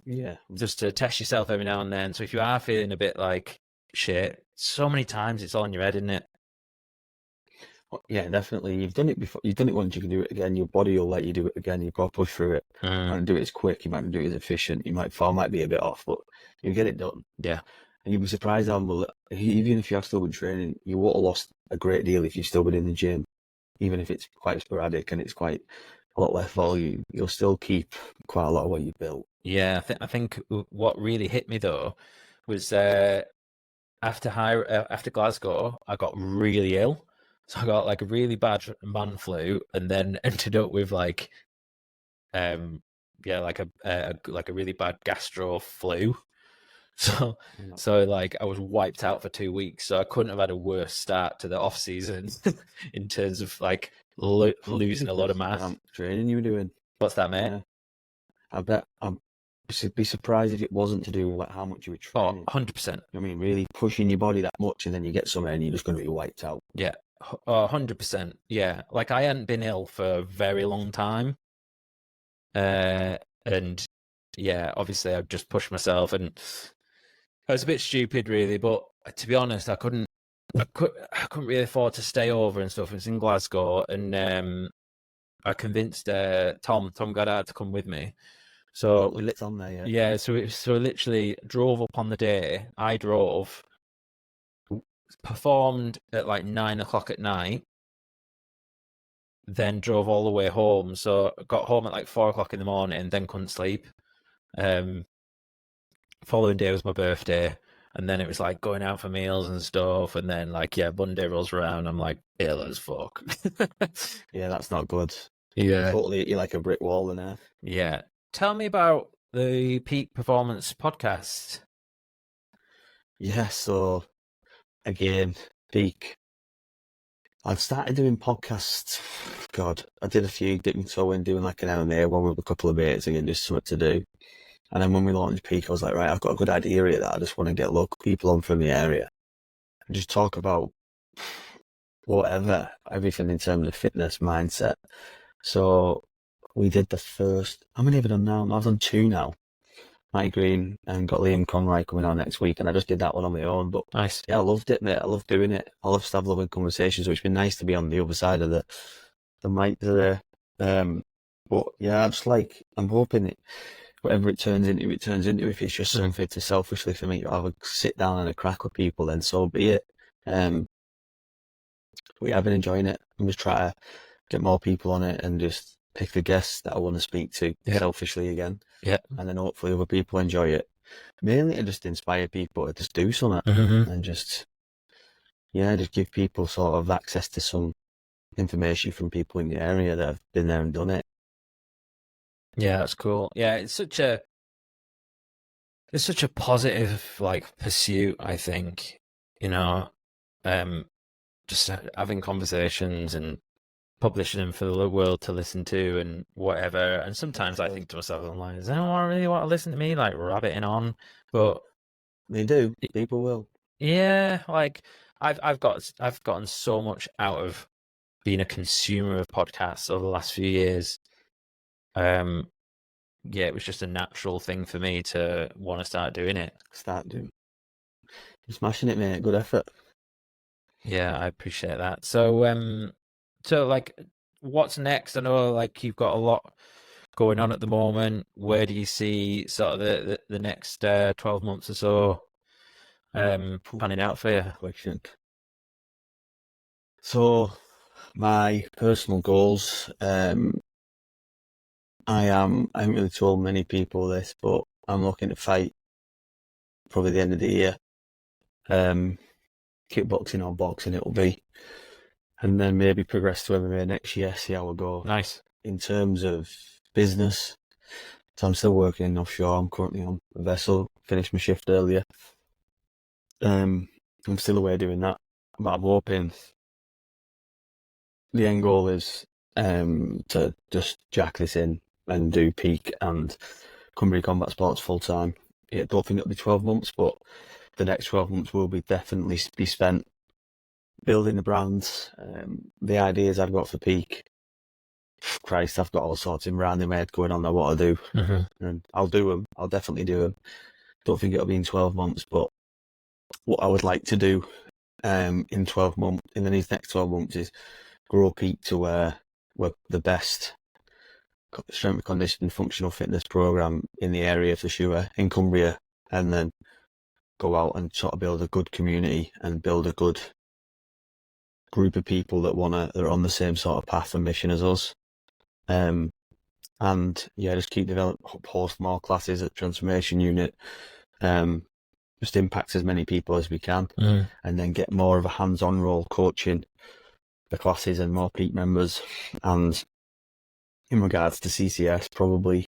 Yeah, Just to test yourself every now and then. So if you are feeling a bit like shit, so many times it's all in your head, isn't it? yeah, definitely. You've done it before. You've done it once. You can do it again. Your body will let you do it again. You've got to push through it. You might not do it as quick. You might not do it as efficient. You might fall, might be a bit off, but you get it done. Yeah, And you'll be surprised how even if you have still been training, you would have lost a great deal if you've still been in the gym. Even if it's quite sporadic and it's quite a lot less volume, you'll still keep quite a lot of what you built. yeah. I think what really hit me though was after Glasgow, I got really ill. So I got like a really bad man flu, and then ended up with like like a really bad gastro flu. So Yeah. so like I was wiped out for 2 weeks. So I couldn't have had a worse start to the off season in terms of like losing a lot of mass. Training you were doing. What's that, mate? Yeah. I bet I'd be surprised if it wasn't to do with like how much you were Oh, training. 100%. I mean, really pushing your body that much, and then you get somewhere and you're just going to be wiped out. Yeah. 100%. Yeah. Like I hadn't been ill for a very long time. And yeah, obviously I just pushed myself, and I was a bit stupid really, but to be honest, I couldn't really afford to stay over and stuff. It was in Glasgow, and I convinced Tom Goddard to come with me. So We lit on there, yeah. yeah, so we literally drove up on the day. I drove, performed at like 9 o'clock at night, then drove all the way home. So I got home at like 4 o'clock in the morning, then couldn't sleep. Following day was my birthday, and then it was like going out for meals and stuff, and then like Monday rolls around, I'm like ill as fuck. Yeah, that's not good. Yeah. Totally hit you like a brick wall in there. Yeah. Tell me about the Peak Performance podcast. Yeah, so again, peak. I've started doing podcasts. God, I did a few, dipping toe in doing like an MMA one with a couple of mates again, just something to do. And then when we launched Peak, I was like, right, I've got a good idea here that I just want to get local people on from the area and just talk about whatever, everything in terms of fitness, mindset. So we did the first, how many have I done now? I've done two now. Mike Green and got Liam Conroy coming on next week, and I just did that one on my own. But Nice. yeah, I loved it, mate. I love doing it. I love to have lovely conversations, so it's been nice to be on the other side of the mic there. But yeah, I'm hoping it, whatever it turns into, it turns into. If it's just something to selfishly for me to have a sit down and a crack with people, then so be it. We have been enjoying it. I'm just trying to get more people on it and just pick the guests that I want to speak to selfishly again. Yeah. And then hopefully other people enjoy it. Mainly to just inspire people to just do something and just give people sort of access to some information from people in the area that have been there and done it. Yeah, that's cool. Yeah, it's such a positive like pursuit, I think, you know, um, just having conversations and publishing them for the world to listen to and whatever. And sometimes I think to myself, I'm like, does anyone really want to listen to me like rabbiting on? But They do. People will. yeah, like I've gotten so much out of being a consumer of podcasts over the last few years. Um, yeah, it was just a natural thing for me to want to start doing it. Start doing. You're smashing it, mate. Good effort. Yeah, I appreciate that. So like, what's next? I know like you've got a lot going on at the moment. Where do you see sort of the next 12 months or so panning out for you? Question. So, my personal goals. I haven't really told many people this, but I'm looking to fight probably the end of the year. Kickboxing or boxing it'll be, and then maybe progress to MMA next year. See how we go. Nice. In terms of business, so I'm still working offshore. I'm currently on a vessel. Finished my shift earlier. I'm still away doing that, but I'm hoping the end goal is to just jack this in and do Peak and Cumbria Combat Sports full time. I don't think it'll be 12 months, but the next 12 months will be definitely be spent building the brands. The ideas I've got for Peak, Christ, I've got all sorts in round in my head going on there what I do, and I'll do them. I'll definitely do them. Don't think it'll be in 12 months, but what I would like to do in 12 months, in the next 12 months, is grow Peak to where we're the best strength and conditioning functional fitness program in the area for sure in Cumbria, and then go out and sort of build a good community and build a good group of people that are on the same sort of path and mission as us. And yeah, just keep developing, host more classes at Transformation Unit. Just impact as many people as we can, and then get more of a hands-on role coaching the classes and more Peak members. And in regards to CCS, probably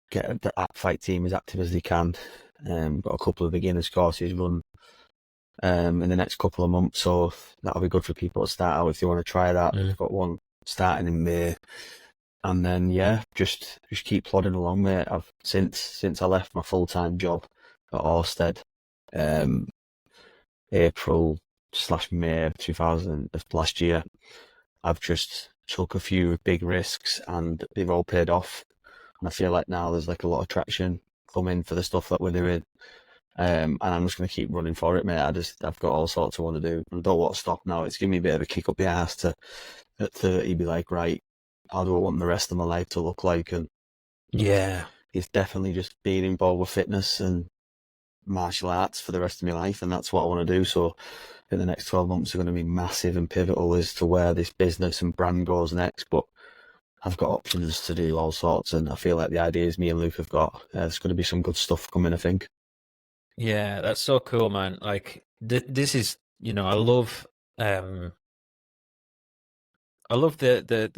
get the fight team as active as they can. Got a couple of beginners courses run in the next couple of months, so that'll be good for people to start out if they want to try that. We've got one starting in May, and then yeah, just keep plodding along, mate. I've since I left my full-time job at Orsted, April/May of 2000 of last year, I've just took a few big risks and they've all paid off. And I feel like now there's like a lot of traction coming for the stuff that we're doing. And I'm just going to keep running for it, mate. I've got all sorts I want to do and don't want to stop now. It's giving me a bit of a kick up the ass to, at 30, be like, right, how do I want the rest of my life to look like? And yeah, it's definitely just being involved with fitness and martial arts for the rest of my life. And that's what I want to do. So in the next 12 months are going to be massive and pivotal as to where this business and brand goes next. But I've got options to do all sorts, and I feel like the ideas me and Luke have got, there's going to be some good stuff coming, I think. Yeah, that's so cool, man. Like this is, I love the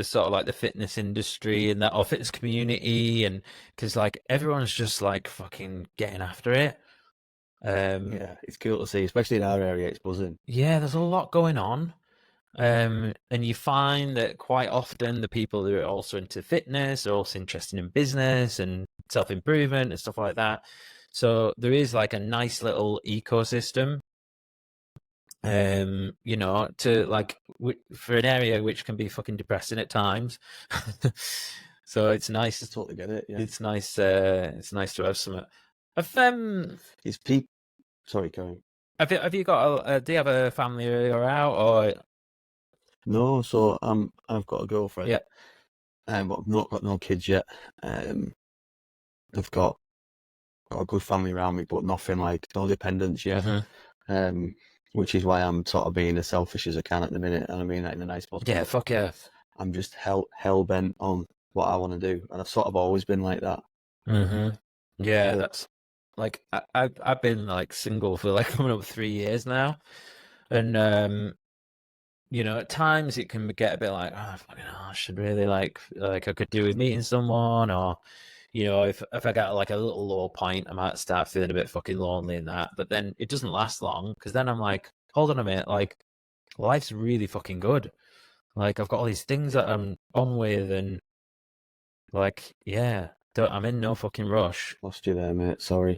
sort of like the fitness industry and that or fitness community, and because like everyone's just like fucking getting after it. Yeah, it's cool to see, especially in our area. It's buzzing. Yeah, there's a lot going on. And you find that quite often the people who are also into fitness are also interested in business and self-improvement and stuff like that. So there is like a nice little ecosystem, to like for an area which can be fucking depressing at times. So it's nice. I totally get it. Yeah, It's nice. It's nice to have some. It's people. Sorry, Karen. Have you got do you have a family or out or? No, so I've got a girlfriend. Yeah. But I've not got no kids yet. I've got a good family around me, but nothing like no dependents yet. Which is why I'm sort of being as selfish as I can at the minute, and I mean that in a nice possible. Yeah, fuck yeah. I'm just hell bent on what I want to do, and I've sort of always been like that. Yeah, that's like I've been like single for like coming up 3 years now, and at times it can get a bit like, oh, fucking hell, I should really I could do with meeting someone, or if I get like a little low point, I might start feeling a bit fucking lonely in that. But then it doesn't last long, because then I'm like, hold on a minute, like life's really fucking good. Like I've got all these things that I'm on with, and like, yeah, I'm in no fucking rush. Lost you there, mate. Sorry.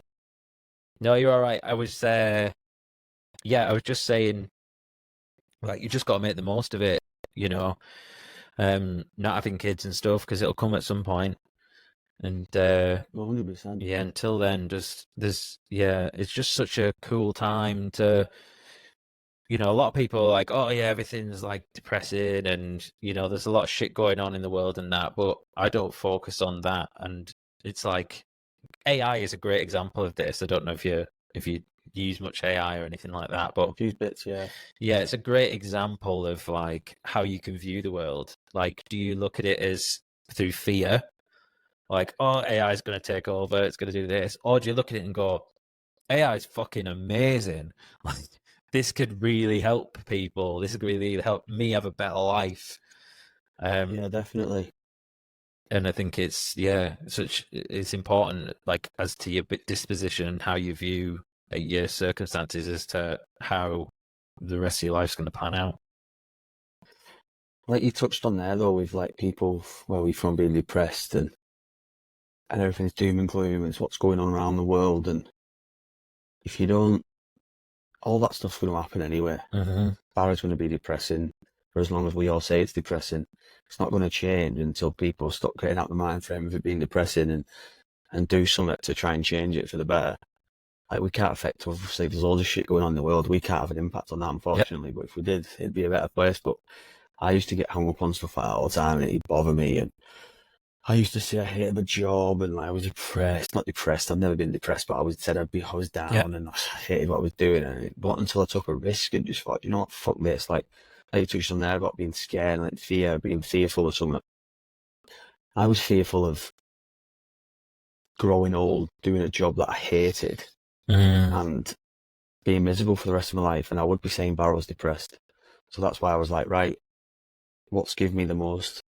No, you're all right. I was, yeah, I was just saying, like, you just got to make the most of it, you know. Not having kids and stuff, because it'll come at some point. And 100%. yeah, until then, it's just such a cool time to, a lot of people are like, oh yeah, everything's like depressing, and there's a lot of shit going on in the world and that, but I don't focus on that. And it's like AI is a great example of this. I don't know if you use much AI or anything like that, but A few bits, yeah. yeah, it's a great example of like how you can view the world. Like, do you look at it as through fear? Like, oh, AI is going to take over, it's going to do this. Or do you look at it and go, AI is fucking amazing. Like, this could really help people. This could really help me have a better life. Yeah, definitely. And I think it's important, like, as to your disposition, how you view your circumstances, as to how the rest of your life's going to pan out. Like you touched on there, though, with like people where we from being depressed and everything's doom and gloom. It's what's going on around the world, and if you don't, all that stuff's going to happen anyway. Mm-hmm. Barra's going to be depressing for as long as we all say it's depressing. It's not going to change until people stop getting out the mind frame of it being depressing and do something to try and change it for the better. Like, we can't affect, obviously, there's loads of shit going on in the world. We can't have an impact on that, unfortunately. Yep. But if we did, it'd be a better place. But I used to get hung up on stuff like that all the time, and it'd bother me. And I used to say I hated my job, and like, I was depressed. Not depressed, I've never been depressed, but I was down, yep. And I hated what I was doing. And it wasn't until I took a risk and just thought, you know what, fuck this. Like you touched on there about being scared, like fear, being fearful of something. I was fearful of growing old, doing a job that I hated, and being miserable for the rest of my life. And I would be saying Barrow's depressed. So that's why I was like, right, what's given me the most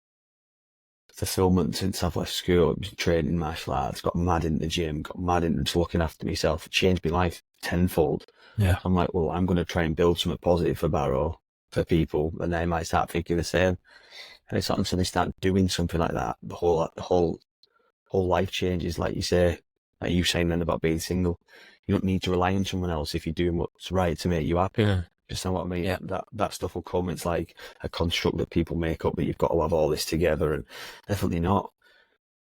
fulfillment since I've left school? It was training martial arts, got mad into the gym, got mad into looking after myself, it changed my life tenfold. Yeah. So I'm like, well, I'm going to try and build something positive for Barrow, for people, and they might start thinking the same. And it's until they start doing something like that, the whole life changes. Like you say, like you saying then about being single, you don't need to rely on someone else if you're doing what's right to make you happy. Yeah. Just know what I mean? Yeah. That stuff will come. It's like a construct that people make up that you've got to have all this together, and definitely not.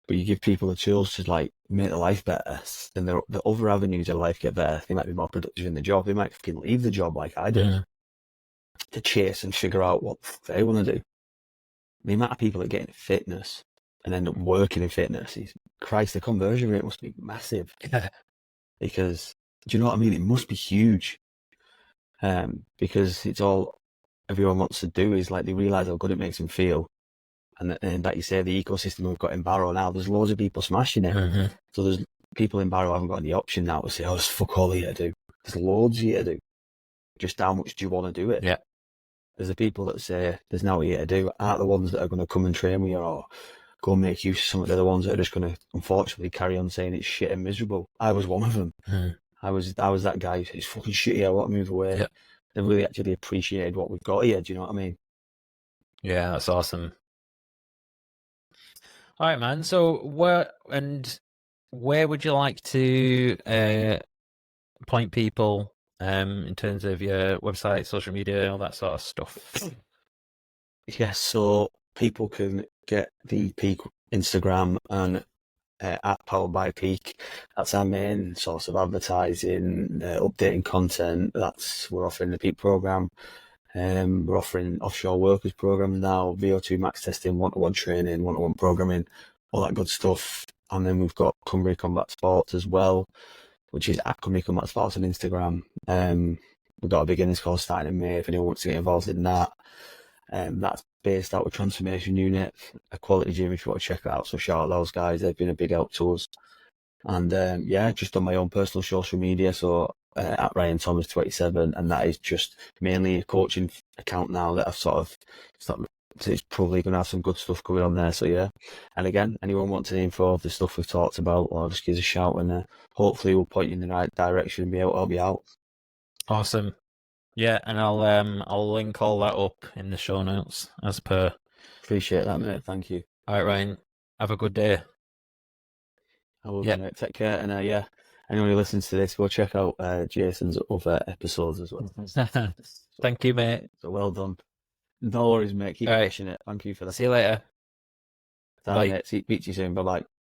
But you give people the tools to like make their life better, then the other avenues of life get better. They might be more productive in the job. They might fucking leave the job like I did to chase and figure out what they want to do. The amount of people that get into fitness and end up working in fitness, Christ, the conversion rate must be massive. Yeah. Because, do you know what I mean? It must be huge. Because it's all everyone wants to do is like they realise how good it makes them feel. And like you say, the ecosystem we've got in Barrow now, there's loads of people smashing it. Mm-hmm. So there's people in Barrow haven't got any option now to say, oh, there's fuck all you to do. There's loads you to do. Just how much do you want to do it? Yeah. There's the people that say there's now what you to do, aren't the ones that are going to come and train with you or go and make use of some of the ones that are just going to, unfortunately, carry on saying it's shit and miserable. I was one of them. Mm. I was that guy. It's fucking shit here. I want to move away. Yeah. They really actually appreciated what we've got here. Do you know what I mean? Yeah, that's awesome. All right, man. So where would you like to point people in terms of your website, social media, all that sort of stuff? Yes, so people can get the Peak Instagram and at Powered by Peak. That's our main source of advertising, updating content. We're offering the Peak program. We're offering offshore workers program now, VO2 max testing, one-to-one training, one-to-one programming, all that good stuff. And then we've got Cumbria Combat Sports as well, which is at Cumbria Combat Sports on Instagram. We've got a beginners course starting in May if anyone wants to get involved in that. That's based out of Transformation Unit, a quality gym if you want to check it out. So shout out those guys, they've been a big help to us. And just on my own personal social media, so at Ryan Thomas 27, and that is just mainly a coaching account now that I've sort of started. So it's probably going to have some good stuff coming on there. So yeah, and again, anyone wants any info of the stuff we've talked about, or just give us a shout, and hopefully we'll point you in the right direction and be able to help you out. Awesome. Yeah, and I'll link all that up in the show notes as per. Appreciate that, mate. Thank you. All right, Ryan. Have a good day. I will, Yeah. mate. Take care, and yeah, anyone who listens to this, go check out Jason's other episodes as well. Thank you, mate. So well done. No worries, mate. Keep All right. pushing it. Thank you for that. See you later. Bye, Bye. mate. Speak to you soon. Bye bye.